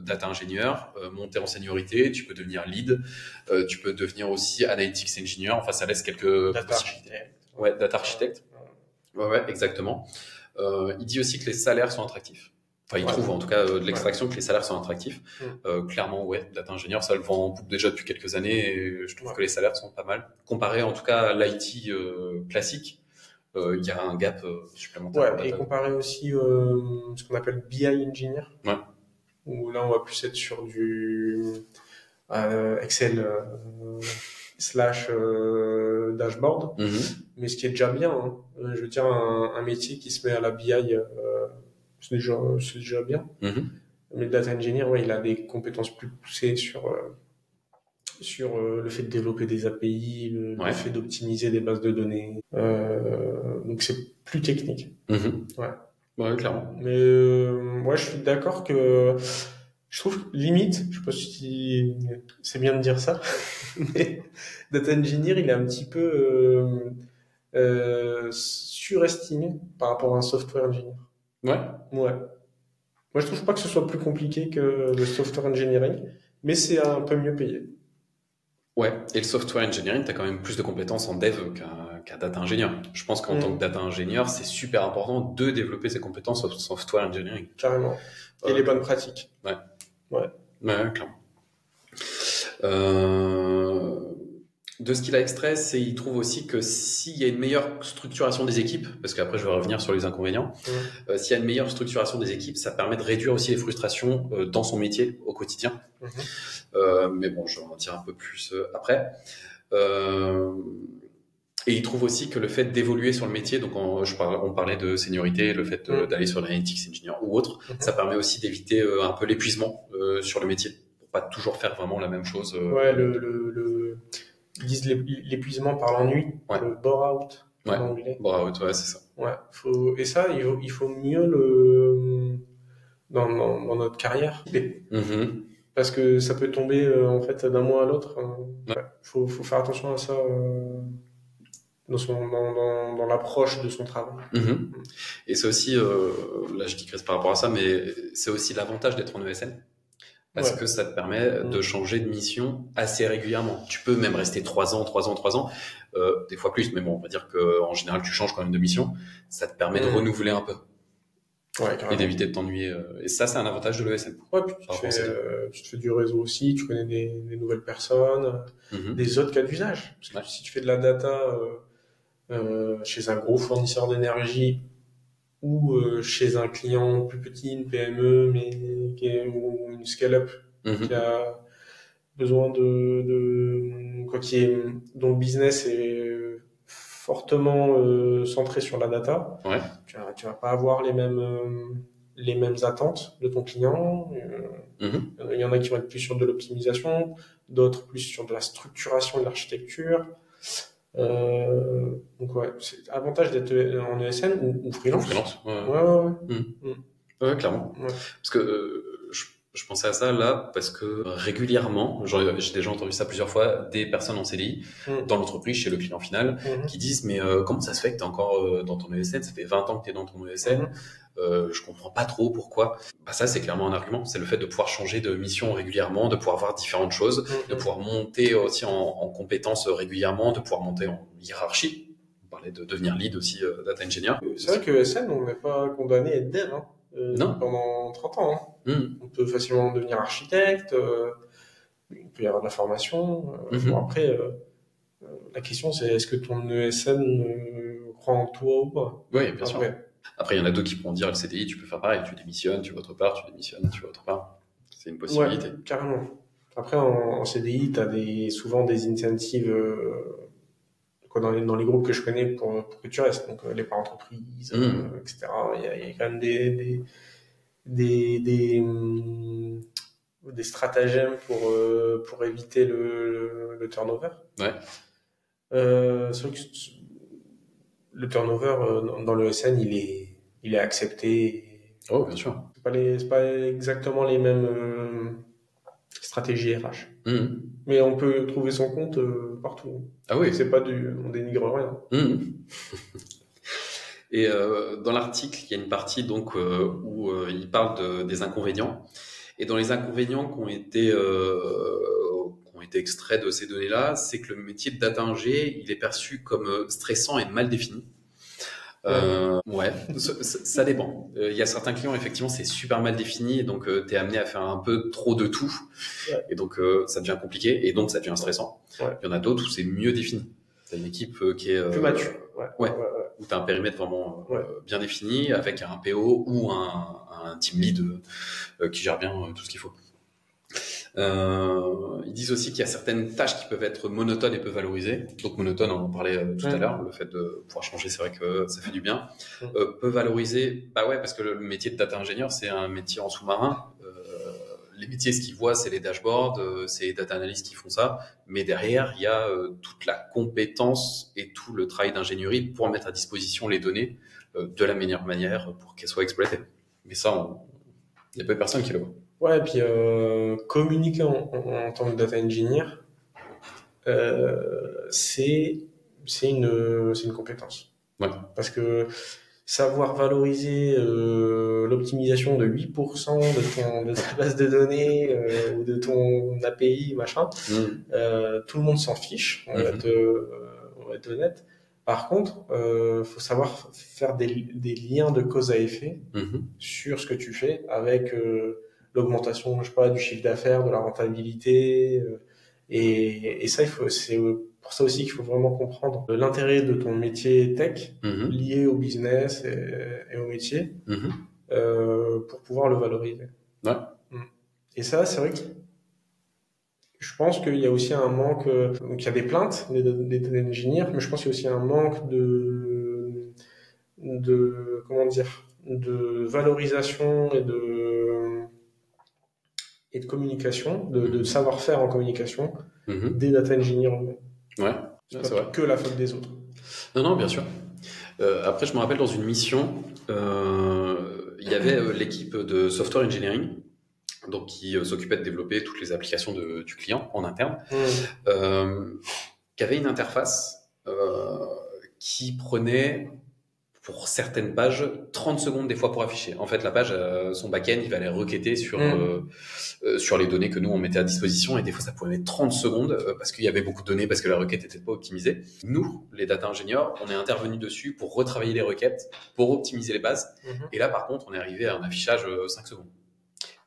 data ingénieur, monter en seniorité, tu peux devenir lead, tu peux devenir aussi analytics engineer. Enfin, ça laisse quelques Data architecte. Ouais, data architecte. Ouais, exactement. Il dit aussi que les salaires sont attractifs. Enfin, il trouve en tout cas de l'extraction que les salaires sont attractifs. Clairement, ouais, data ingénieur, ça le vend en poupe déjà depuis quelques années et je trouve que les salaires sont pas mal. Comparé en tout cas à l'IT classique, il y a un gap supplémentaire. Ouais, et comparé aussi ce qu'on appelle BI engineer. Ouais. Où là, on va plus être sur du Excel slash dashboard. Mais ce qui est déjà bien, hein. Je veux dire, un métier qui se met à la BI, c'est déjà bien. Mais le data engineer, ouais, il a des compétences plus poussées sur le fait de développer des API, le fait d'optimiser des bases de données. Donc c'est plus technique. Ouais, clairement. Mais moi, je suis d'accord que je trouve limite, je sais pas si c'est bien de dire ça, mais data engineer, il est un petit peu surestimé par rapport à un software engineer. Ouais. Moi, je trouve pas que ce soit plus compliqué que le software engineering, mais c'est un peu mieux payé. Ouais, et le software engineering, tu as quand même plus de compétences en dev qu'un data ingénieur. Je pense qu'en tant que data ingénieur, c'est super important de développer ses compétences en software engineering. Carrément. Et les bonnes pratiques. Ouais, clairement. De ce qu'il a extrait, il trouve aussi que s'il y a une meilleure structuration des équipes, parce qu'après je vais revenir sur les inconvénients, s'il y a une meilleure structuration des équipes, ça permet de réduire aussi les frustrations dans son métier au quotidien. Mais bon, je vais en dire un peu plus après. Et il trouve aussi que le fait d'évoluer sur le métier, donc on parlait de seniorité, le fait d'aller sur l'analytics engineer ou autre, ça permet aussi d'éviter un peu l'épuisement sur le métier, pour pas toujours faire vraiment la même chose. Ouais, ils disent l'épuisement par l'ennui, le bore-out en anglais. Bore-out, ouais, c'est ça. Ouais, et ça, il faut mieux dans notre carrière. Parce que ça peut tomber en fait d'un mois à l'autre. Faut faire attention à ça dans l'approche de son travail. Et c'est aussi, là je digresse par rapport à ça, mais c'est aussi l'avantage d'être en ESN. Parce que ça te permet de changer de mission assez régulièrement. Tu peux même rester 3 ans, des fois plus, mais bon, on va dire qu'en général, tu changes quand même de mission. Ça te permet de renouveler un peu. Et d'éviter de t'ennuyer. Et ça, c'est un avantage de l'ESN. Ouais, puis tu te fais du réseau aussi, tu connais des nouvelles personnes, des autres cas d'usage. Parce que si tu fais de la data chez un gros fournisseur d'énergie, ou chez un client plus petit, une PME, mais ou une scale-up qui a besoin dont le business est fortement centré sur la data. Tu vas pas avoir les mêmes attentes de ton client. Il y en a qui vont être plus sur de l'optimisation, d'autres plus sur de la structuration de l'architecture. Donc ouais, c'est avantage d'être en ESN ou freelance. Ouais, clairement. Parce que je pensais à ça là parce que régulièrement, j'ai déjà entendu ça plusieurs fois, des personnes en CDI dans l'entreprise chez le client final qui disent mais comment ça se fait que t'es encore dans ton ESN, ça fait 20 ans que t'es dans ton ESN, je comprends pas trop pourquoi. Bah ça c'est clairement un argument, c'est le fait de pouvoir changer de mission régulièrement, de pouvoir voir différentes choses, de pouvoir monter aussi en compétences régulièrement, de pouvoir monter en hiérarchie. On parlait de devenir lead aussi data engineer. C'est vrai que ESN on n'est pas condamné à être dev pendant 30 ans. On peut facilement devenir architecte, il peut y avoir de la formation. Bon, après, la question c'est est-ce que ton ESN croit en toi ou pas? Oui, bien sûr. Après, il y en a d'autres qui pourront dire le CDI, tu peux faire pareil, tu démissionnes, tu vas autre part, tu démissionnes, tu vas autre part. C'est une possibilité. Ouais, carrément. Après, en CDI, tu as souvent des incentives dans les groupes que je connais pour que tu restes. Donc, les parts entreprises, etc. Il y a quand même des stratagèmes pour éviter le turnover. Ouais. C'est vrai que le turnover dans le SN, il est accepté. Oh, bien sûr. C'est pas exactement les mêmes stratégies RH. Mmh. Mais on peut trouver son compte partout. Ah oui. On dénigre rien. Mmh. Et dans l'article, il y a une partie donc où il parle des inconvénients. Et dans les inconvénients qui ont été extraits de ces données-là, c'est que le métier de data ingé, il est perçu comme stressant et mal défini. Ouais, ça dépend. Il y a certains clients, effectivement, c'est super mal défini, et donc tu es amené à faire un peu trop de tout, Ouais. et donc ça devient compliqué, et donc ça devient stressant. Ouais. Il y en a d'autres où c'est mieux défini. Tu as une équipe qui est plus mature. Ouais. Où tu as un périmètre vraiment bien défini, avec un PO ou un team lead qui gère bien tout ce qu'il faut. Ils disent aussi qu'il y a certaines tâches qui peuvent être monotones et peu valorisées. Donc monotone, on en parlait tout à l'heure, le fait de pouvoir changer, c'est vrai que ça fait du bien. Peu valorisé, bah ouais, parce que le métier de data ingénieur, c'est un métier en sous-marin. Les métiers, ce qu'ils voient, c'est les dashboards, c'est les data analysts qui font ça. Mais derrière, il y a toute la compétence et tout le travail d'ingénierie pour mettre à disposition les données de la meilleure manière pour qu'elles soient exploitées. Mais ça, il y a peu de personnes qui le voient. Ouais, et puis communiquer en tant que data engineer, c'est une compétence. Ouais. Parce que savoir valoriser l'optimisation de 8% de ta base de données ou de ton API, machin, tout le monde s'en fiche, on va être honnête. Par contre, faut savoir faire des liens de cause à effet sur ce que tu fais avec l'augmentation, je sais pas, du chiffre d'affaires, de la rentabilité, et ça, c'est pour ça aussi qu'il faut vraiment comprendre l'intérêt de ton métier tech lié au business et au métier pour pouvoir le valoriser. Ouais. Et ça, c'est vrai que je pense qu'il y a aussi un manque, donc il y a des plaintes des data engineers, mais je pense qu'il y a aussi un manque de comment dire, de valorisation et de communication, de savoir-faire en communication des data engineers eux-mêmes. Ouais, c'est pas que la faute des autres. Non, bien sûr. Après, je me rappelle dans une mission, il y avait l'équipe de software engineering, donc qui s'occupait de développer toutes les applications du client en interne, qui avait une interface qui prenait, pour certaines pages, 30 secondes des fois pour afficher. En fait, la page, son back-end, il va aller requêter sur les données que nous, on mettait à disposition, et des fois, ça pouvait mettre 30 secondes parce qu'il y avait beaucoup de données, parce que la requête n'était pas optimisée. Nous, les data ingénieurs, on est intervenus dessus pour retravailler les requêtes, pour optimiser les bases. Et là, par contre, on est arrivé à un affichage 5 secondes.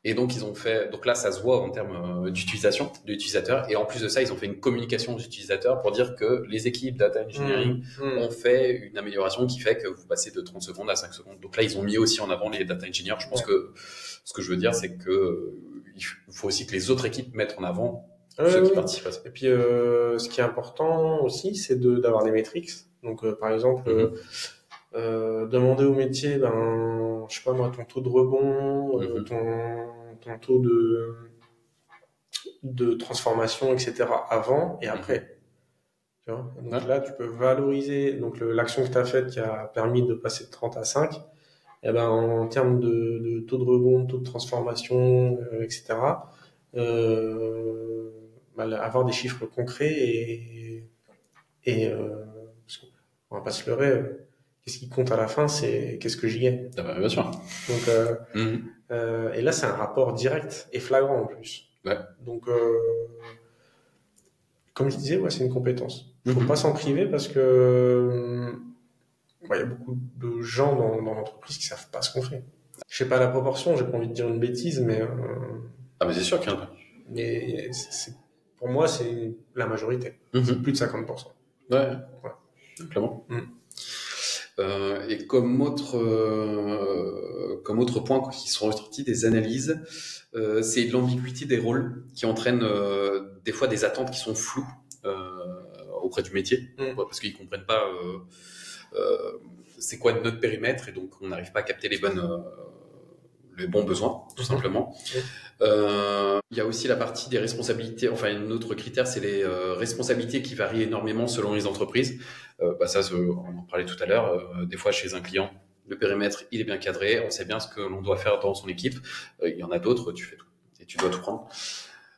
Et donc, ils ont fait, donc là, ça se voit en termes d'utilisation, de l'utilisateur. Et en plus de ça, ils ont fait une communication aux utilisateurs pour dire que les équipes data engineering ont fait une amélioration qui fait que vous passez de 30 secondes à 5 secondes. Donc là, ils ont mis aussi en avant les data engineers. Je pense que ce que je veux dire, c'est que il faut aussi que les autres équipes mettent en avant ceux qui participent à ça. Et puis, ce qui est important aussi, c'est d'avoir des métriques. Donc, par exemple, demander au métier, je sais pas moi, ton taux de rebond, ton taux de transformation, etc. avant et après. Tu vois, donc là, tu peux valoriser donc l'action que tu as faite qui a permis de passer de 30 à 5. Et en termes de taux de rebond, taux de transformation, etc. Avoir des chiffres concrets et parce qu'on va pas se leurrer. Qu'est-ce qui compte à la fin, c'est qu'est-ce que j'y gagne. Ah bah, bien sûr. Donc, et là, c'est un rapport direct et flagrant en plus. Ouais. Donc, comme je disais, c'est une compétence. Il faut pas s'en priver parce que il y a beaucoup de gens dans l'entreprise qui savent pas ce qu'on fait. Je sais pas la proportion, j'ai pas envie de dire une bêtise, mais mais c'est sûr qu'il y en a. Mais pour moi, c'est la majorité. C'est plus de 50%. Ouais. Clairement. Et comme autre point qui sont ressortis des analyses, c'est l'ambiguïté des rôles qui entraîne des fois des attentes qui sont floues auprès du métier, parce qu'ils comprennent pas c'est quoi notre périmètre, et donc on n'arrive pas à capter les bons besoins, tout simplement. Il y a aussi la partie des responsabilités. Enfin, un autre critère, c'est les responsabilités qui varient énormément selon les entreprises. Ça, on en parlait tout à l'heure. Des fois, chez un client, le périmètre, il est bien cadré. On sait bien ce que l'on doit faire dans son équipe. Il y en a d'autres, tu fais tout. Et tu dois tout prendre.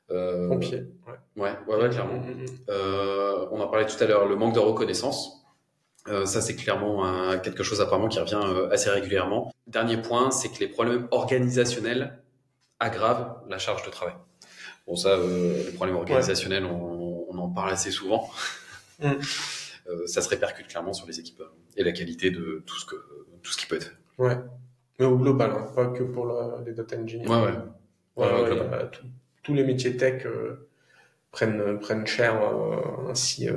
Pompier. Ouais, clairement. On en parlait tout à l'heure, le manque de reconnaissance. Ça, c'est clairement quelque chose apparemment qui revient assez régulièrement. Dernier point, c'est que les problèmes organisationnels aggravent la charge de travail. Bon, ça, les problèmes organisationnels, on en parle assez souvent. Ça se répercute clairement sur les équipes et la qualité de tout ce qui peut être fait. Ouais, mais au global, hein, pas que pour les data engineers. Tous les métiers tech prennent cher si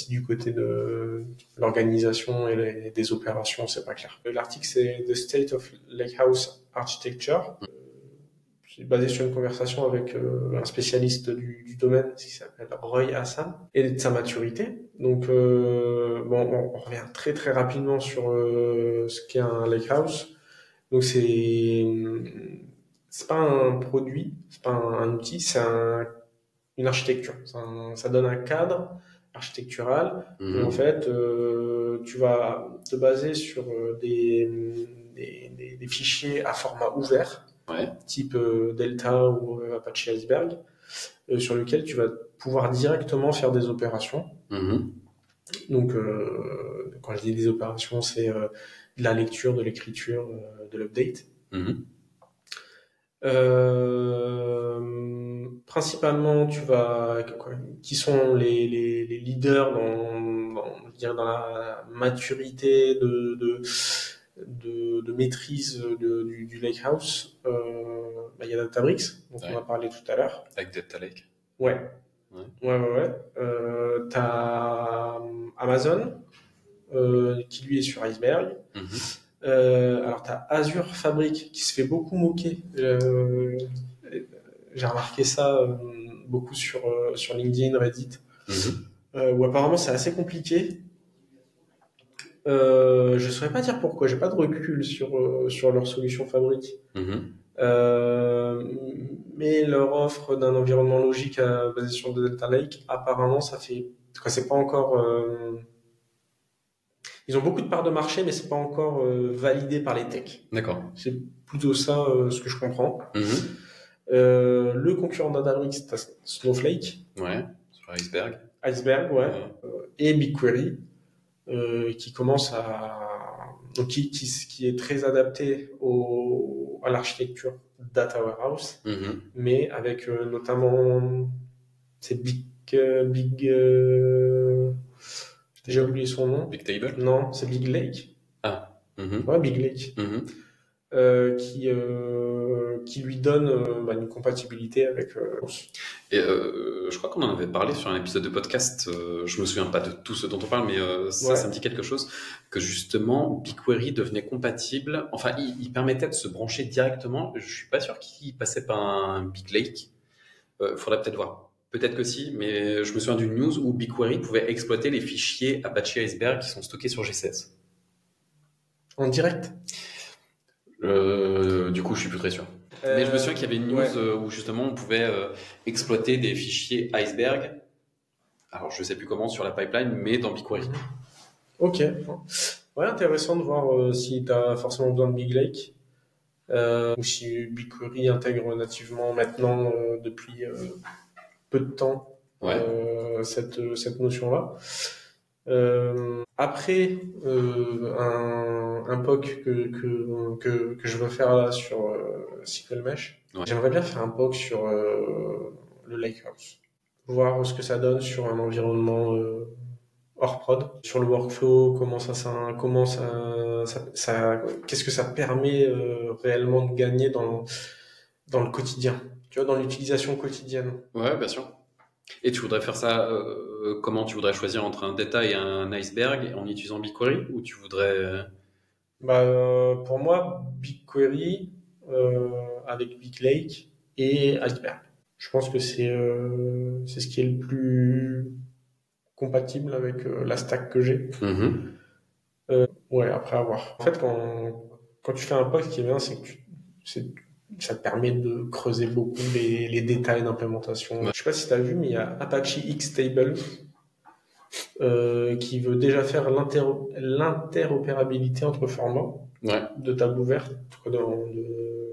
du côté de l'organisation et des opérations, c'est pas clair. L'article, c'est The State of Lakehouse Architecture. C'est basé sur une conversation avec un spécialiste du domaine qui s'appelle Roy Hassan et de sa maturité. Donc, on revient très très rapidement sur ce qu'est un lakehouse. Donc, c'est pas un produit, c'est pas un outil, c'est une architecture. Ça donne un cadre architectural. Et en fait, tu vas te baser sur des fichiers à format ouvert, type Delta ou Apache Iceberg, sur lequel tu vas pouvoir directement faire des opérations. Donc, quand je dis des opérations, c'est de la lecture, de l'écriture, de l'update. Principalement, qui sont les leaders dans la maturité de maîtrise du Lakehouse. Il y a Databricks, dont on a parlé tout à l'heure. Avec Data Lake. Ouais. T'as Amazon, qui lui est sur Iceberg. Alors t'as Azure Fabric qui se fait beaucoup moquer. J'ai remarqué ça beaucoup sur LinkedIn, Reddit, où apparemment c'est assez compliqué. Je saurais pas dire pourquoi, j'ai pas de recul sur leur solution Fabric. Mais leur offre d'un environnement logique basé sur le Delta Lake, apparemment c'est pas encore. Ils ont beaucoup de parts de marché, mais c'est pas encore validé par les techs. D'accord. C'est plutôt ça ce que je comprends. Le concurrent Databricks, c'est Snowflake. Ouais, sur Iceberg. Iceberg, et BigQuery, qui commence qui est très adapté à l'architecture Data Warehouse, mais avec notamment c'est j'ai oublié son nom. Bigtable? Non, c'est Big Lake. Ah. Ouais, Big Lake. Qui lui donne une compatibilité avec. Et je crois qu'on en avait parlé sur un épisode de podcast. Je me souviens pas de tout ce dont on parle, mais ça me dit quelque chose. Que justement, BigQuery devenait compatible. Enfin, il permettait de se brancher directement. Je suis pas sûr qu'il passait par un Big Lake. Faudrait peut-être voir. Peut-être que si, mais je me souviens d'une news où BigQuery pouvait exploiter les fichiers Apache Iceberg qui sont stockés sur G16. En direct? Du coup, je suis plus très sûr. Mais je me souviens qu'il y avait une news où justement on pouvait exploiter des fichiers Iceberg. Alors, je sais plus comment sur la pipeline, mais dans BigQuery. Ok. Ouais, intéressant de voir si tu as forcément besoin de Big Lake. Ou si BigQuery intègre nativement maintenant depuis peu de temps cette notion-là. Après, un POC que je veux faire là sur SQL Mesh, j'aimerais bien faire un POC sur le Lakehouse. Voir ce que ça donne sur un environnement hors prod, sur le workflow, qu'est-ce que ça permet réellement de gagner dans le quotidien, tu vois, dans l'utilisation quotidienne. Ouais, bien sûr. Et tu voudrais faire ça comment? Tu voudrais choisir entre un Data et un Iceberg en utilisant BigQuery, ou tu voudrais pour moi, BigQuery avec Big Lake et Iceberg. Je pense que c'est ce qui est le plus compatible avec la stack que j'ai. Ouais, après avoir. En fait, quand tu fais un POC, ce qui est bien, c'est que ça te permet de creuser beaucoup les détails d'implémentation. Ouais. Je sais pas si tu as vu, mais il y a Apache Xtable qui veut déjà faire l'interopérabilité entre formats de table ouverte,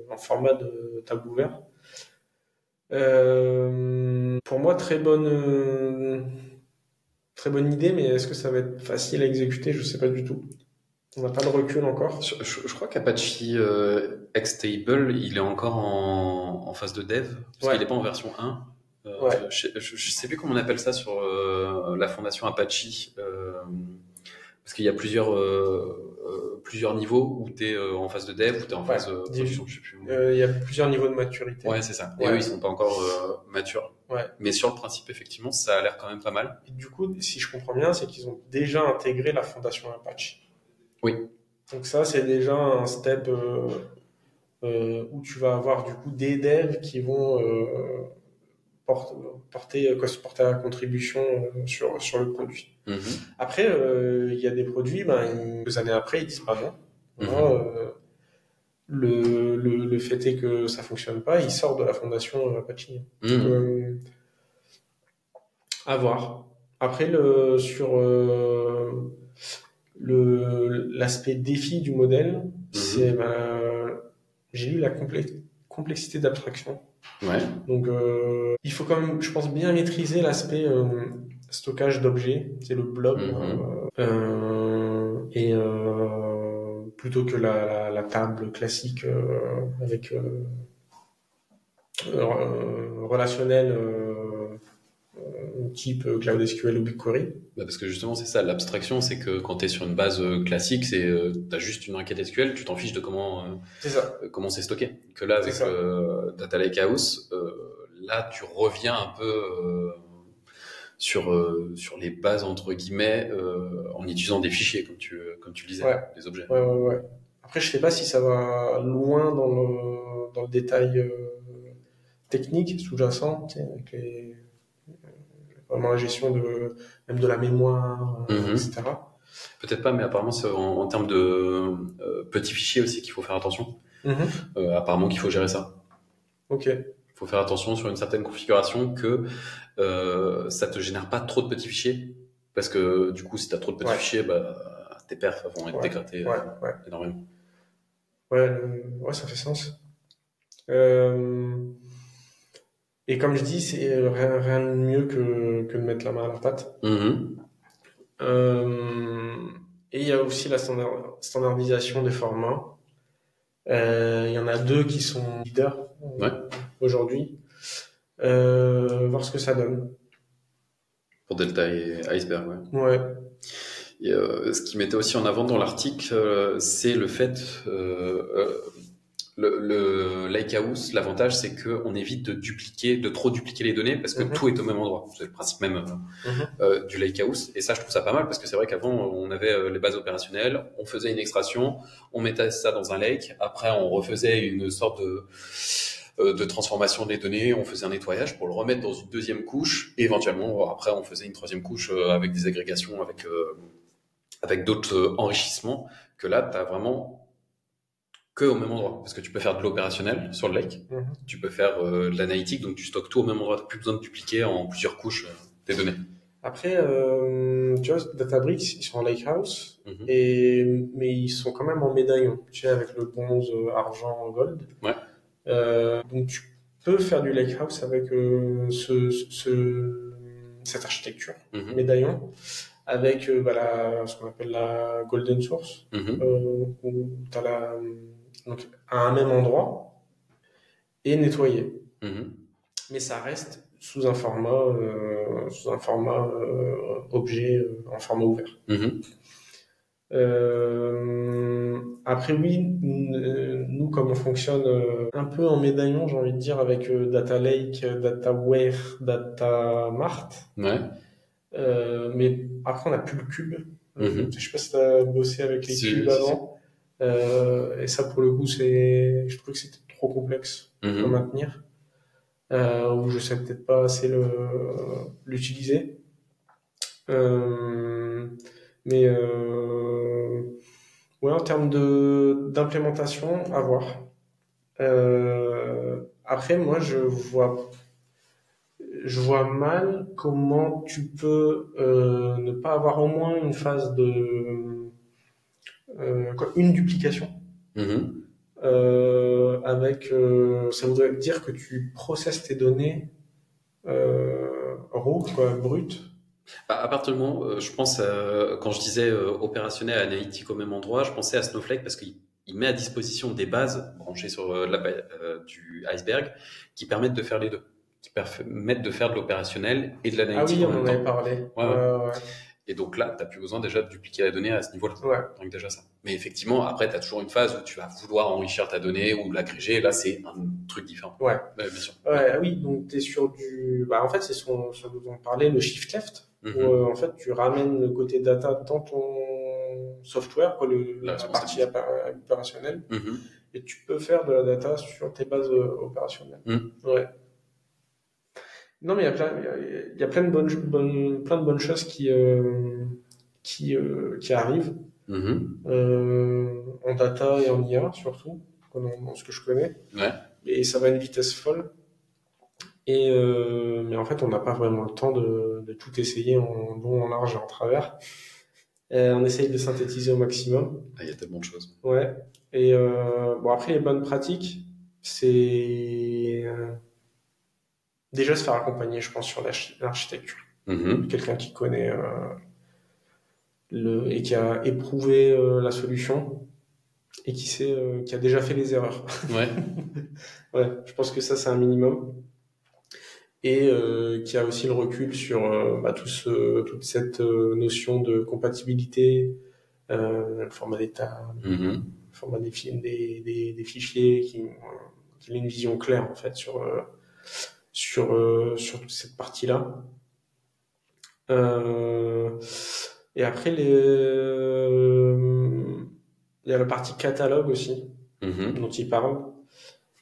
en format de table ouverte. Pour moi, très bonne idée, mais est-ce que ça va être facile à exécuter? Je sais pas du tout. On n'a pas de recul encore. Je crois qu'Apache Xtable, il est encore en phase de dev, parce qu'il n'est pas en version 1. Je sais plus comment on appelle ça sur la fondation Apache, parce qu'il y a plusieurs niveaux où tu es en phase de dev, où tu es en phase production, je sais plus. Il y a plusieurs niveaux de maturité. Ouais, c'est ça. Et eux, ils sont pas encore matures. Ouais. Mais sur le principe, effectivement, ça a l'air quand même pas mal. Et du coup, si je comprends bien, c'est qu'ils ont déjà intégré la fondation Apache. Oui. Donc ça, c'est déjà un step où tu vas avoir du coup des devs qui vont porter la contribution sur le produit. Mm-hmm. Après, il y a des produits, quelques années après, ils disent pas non. Mm-hmm. Le fait est que ça fonctionne pas, il sort de la fondation Apache. Mm-hmm. À voir. Après, sur l'aspect défi du modèle, c'est j'ai lu la complexité d'abstraction. Ouais. Donc, il faut quand même, je pense, bien maîtriser l'aspect stockage d'objets, c'est le blob, et plutôt que la table classique avec relationnel type Cloud SQL ou BigQuery. Parce que justement, c'est ça, l'abstraction, c'est que quand tu es sur une base classique, tu as juste une requête SQL, tu t'en fiches de comment c'est stocké. Que là, avec Data Lakehouse, là, tu reviens un peu sur les bases, entre guillemets, en utilisant des fichiers, comme tu le disais, des objets. Ouais. Après, je sais pas si ça va loin dans le détail technique, sous-jacent, avec vraiment la gestion même de la mémoire, etc. Peut-être pas, mais apparemment c'est en termes de petits fichiers aussi qu'il faut faire attention. Apparemment qu'il faut gérer ça. Ok. Il faut faire attention sur une certaine configuration que ça te génère pas trop de petits fichiers, parce que du coup si tu as trop de petits fichiers, tes perfs vont être dégradés énormément. Ouais, ça fait sens. Et comme je dis, c'est rien de mieux que de mettre la main à la pâte. Et il y a aussi la standardisation des formats. Il y en a 2 qui sont leaders aujourd'hui. Voir ce que ça donne. Pour Delta et Iceberg, ouais. Et ce qui mettait aussi en avant dans l'article, c'est le fait... le Lakehouse, l'avantage, c'est qu'on évite de trop dupliquer les données, parce que tout est au même endroit. C'est le principe même du Lakehouse. Et ça, je trouve ça pas mal, parce que c'est vrai qu'avant, on avait les bases opérationnelles, on faisait une extraction, on mettait ça dans un lake, après on refaisait une sorte de transformation des données, on faisait un nettoyage pour le remettre dans une deuxième couche, et éventuellement, après, on faisait une troisième couche avec des agrégations, avec d'autres enrichissements, que là, tu as vraiment que au même endroit, parce que tu peux faire de l'opérationnel sur le lake, tu peux faire de l'analytique, donc tu stockes tout au même endroit, tu n'as plus besoin de dupliquer en plusieurs couches tes données. Après, tu vois, Databricks, ils sont en Lakehouse, mais ils sont quand même en médaillon, tu sais, avec le bronze, argent, gold. Ouais. Donc tu peux faire du Lakehouse avec cette architecture, médaillon, avec ce qu'on appelle la golden source, où tu as donc à un même endroit et nettoyé. Mais ça reste sous un format objet en format ouvert. Après oui, nous comme on fonctionne un peu en médaillon, j'ai envie de dire, avec Data Lake, DataWare, DataMart. Mais après on n'a plus le cube. Je sais pas si tu as bossé avec les cubes avant. Et ça pour le coup je trouvais que c'était trop complexe à maintenir, ou je sais peut-être pas assez l'utiliser, mais en termes d'implémentation, à voir. Après, moi, je vois mal comment tu peux ne pas avoir au moins une phase de une duplication. Mhm. Ça voudrait dire que tu processes tes données raw, quoi, brutes. À partir du moment, je pense, quand je disais opérationnel, analytique au même endroit, je pensais à Snowflake parce qu'il met à disposition des bases branchées sur du iceberg qui permettent de faire les deux, qui permettent de faire de l'opérationnel et de Ah l'analytique oui, en on même en avait temps. parlé. Ouais, ouais. Ouais, Et donc là, tu n'as plus besoin déjà de dupliquer la donnée à ce niveau-là. ouais. Rien que déjà ça. Mais effectivement, après, tu as toujours une phase où tu vas vouloir enrichir ta donnée ou l'agréger. Là, c'est un truc différent. Ouais. Ouais, bien sûr. Ouais, ah oui, donc tu es sur du. Bah, en fait, c'est ce dont on parlait, le shift left, où Mhm. en fait, tu ramènes le côté data dans ton software, quoi, La la partie responsabilité. opérationnelle, Mhm. et tu peux faire de la data sur tes bases opérationnelles. Mhm. Ouais. Non, mais il y a plein de plein de bonnes choses qui arrivent Mhm. en data et en IA surtout, dans ce que je connais. Ouais. Et ça va à une vitesse folle. Mais en fait, on n'a pas vraiment le temps de tout essayer en long, en large et en travers. On essaye de synthétiser au maximum. Ah, il y a tellement de choses. Ouais. Bon, après, les bonnes pratiques, c'est déjà se faire accompagner, je pense, sur l'architecture. Mhm. Quelqu'un qui connaît et qui a éprouvé la solution et qui a déjà fait les erreurs. Ouais. Ouais, je pense que ça, c'est un minimum. Et qui a aussi le recul sur toute cette notion de compatibilité, le format d'état, Mhm. le format des fichiers, qui a une vision claire en fait sur toute cette partie-là. Euh, et après, il y a la partie catalogue aussi, Mhm. dont il parle.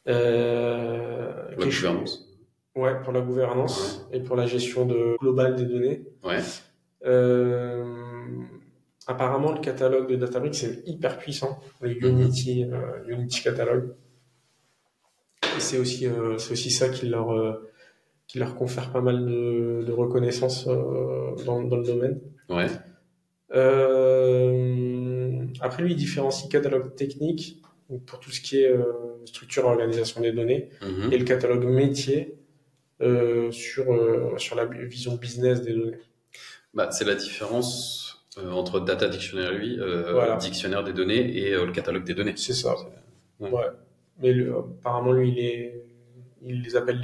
Pour la gouvernance. Ouais, pour la Ouais. gouvernance et pour la gestion globale des données. Ouais. Euh, Apparemment, le catalogue de Databricks c'est hyper puissant, le Mhm. Unity Catalogue. Et c'est aussi ça qui leur confère pas mal de reconnaissance dans le domaine. Ouais. Après, lui, il différencie catalogue technique, donc pour tout ce qui est structure et organisation des données, et le Mhm. catalogue métier sur la vision business des données. Bah, c'est la différence entre Data Dictionary, Voilà, dictionnaire des données, et le catalogue des données. c'est ça. Ouais. Ouais. Mais apparemment, lui, il les appelle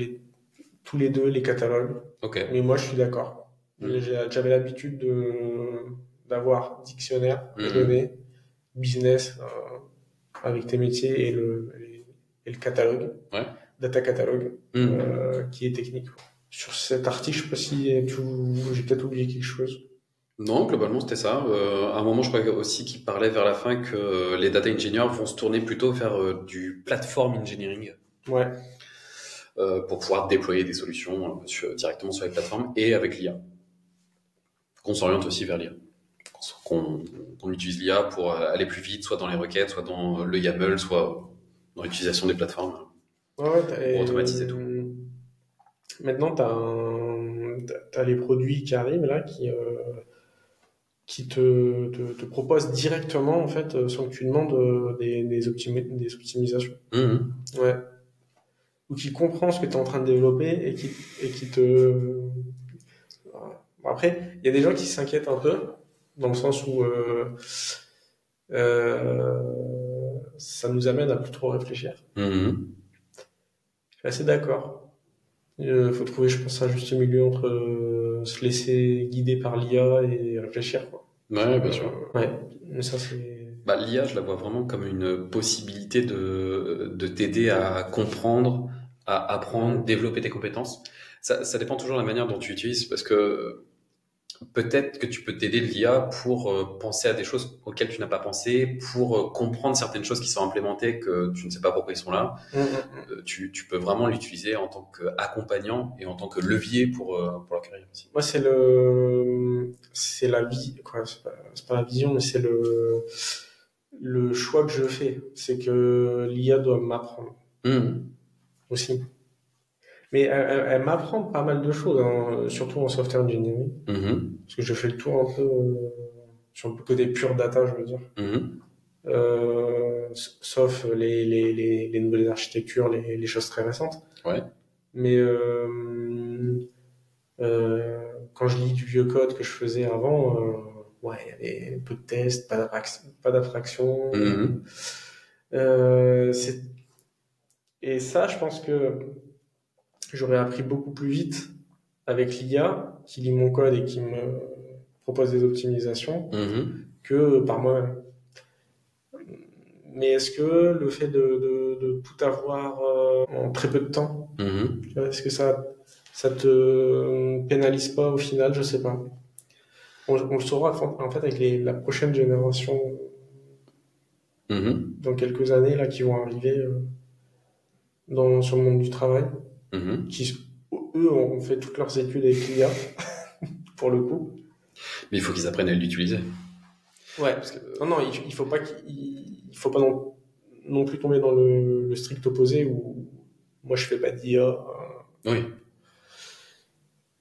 tous les deux les catalogues. Ok. Mais moi, je suis d'accord. Mhm. J'avais l'habitude d'avoir dictionnaire et Mhm. données, business avec tes métiers et le catalogue, Ouais. data catalogue, Mhm. qui est technique. Sur cet article, je sais pas si j'ai peut-être oublié quelque chose. Non, globalement, c'était ça. À un moment, je crois aussi qu'il parlait vers la fin que les data engineers vont se tourner plutôt vers du platform engineering Ouais, pour pouvoir déployer des solutions directement sur les plateformes et avec l'IA. Qu'on s'oriente aussi vers l'IA. Qu'on qu'on utilise l'IA pour aller plus vite, soit dans les requêtes, soit dans le YAML, soit dans l'utilisation des plateformes ouais, ouais, pour automatiser tout. maintenant, t'as les produits qui arrivent là, qui te proposent directement, en fait, sans que tu demandes des optimisations. Mhm. Ouais. Ou qui comprend ce que tu es en train de développer et qui te. Bon, après, il y a des gens qui s'inquiètent un peu, dans le sens où ça nous amène à plus trop réfléchir. Mhm. Je suis assez d'accord. Il faut trouver, je pense, un juste milieu entre se laisser guider par l'IA et réfléchir, quoi. Ouais, bien sûr. Ouais, mais ça, c'est. Bah, l'IA, je la vois vraiment comme une possibilité de t'aider à comprendre, à apprendre, Mhm. développer tes compétences. Ça dépend toujours de la manière dont tu utilises, parce que peut-être que tu peux t'aider de l'IA pour penser à des choses auxquelles tu n'as pas pensé, pour comprendre certaines choses qui sont implémentées que tu ne sais pas pourquoi ils sont là. Mhm. Tu peux vraiment l'utiliser en tant qu'accompagnant et en tant que levier pour la carrière aussi. Moi, c'est la vie, quoi. C'est pas la vision, mais c'est le choix que je fais. C'est que l'IA doit m'apprendre. Mhm. aussi. Mais elle m'apprend pas mal de choses, hein, surtout en software engineering, parce que je fais le tour un peu sur le côté pure data, je veux dire. Sauf les nouvelles architectures, les choses très récentes. Ouais. Mais quand je lis du vieux code que je faisais avant, ouais, il y avait peu de tests, pas d'abstraction. Et ça, je pense que j'aurais appris beaucoup plus vite avec l'IA qui lit mon code et qui me propose des optimisations que par moi-même. Mais est-ce que le fait de tout avoir en très peu de temps, est-ce que ça te pénalise pas au final? Je sais pas. On le saura en fait avec la prochaine génération dans quelques années là qui vont arriver sur le monde du travail, qui eux ont fait toutes leurs études avec l'IA pour le coup. Mais il faut qu'ils apprennent à l'utiliser. Ouais, parce que non, il faut pas non plus tomber dans le strict opposé où moi je fais pas d'IA. Oui.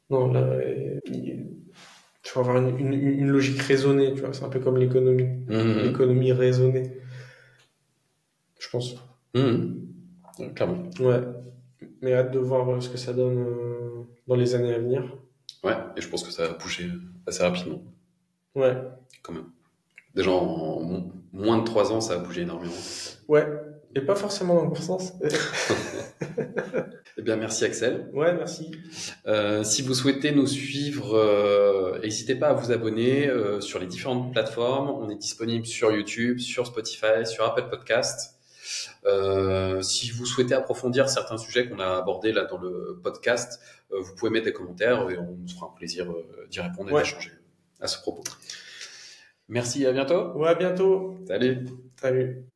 Non, là, il faut avoir une logique raisonnée, tu vois. C'est un peu comme l'économie, l'économie raisonnée, je pense. Clairement. Ouais, mais hâte de voir ce que ça donne dans les années à venir. Ouais, et je pense que ça va bouger assez rapidement. Ouais. Quand même. Déjà, en moins de 3 ans, ça a bougé énormément. Ouais, et pas forcément dans le bon sens. Eh bien, merci Axel. Ouais, merci. Si vous souhaitez nous suivre, n'hésitez pas à vous abonner sur les différentes plateformes. On est disponible sur YouTube, sur Spotify, sur Apple Podcast. Si vous souhaitez approfondir certains sujets qu'on a abordés là dans le podcast, vous pouvez mettre des commentaires et on nous fera un plaisir d'y répondre et d'échanger à ce propos. Merci, à bientôt. Ouais, à bientôt. Salut. Salut.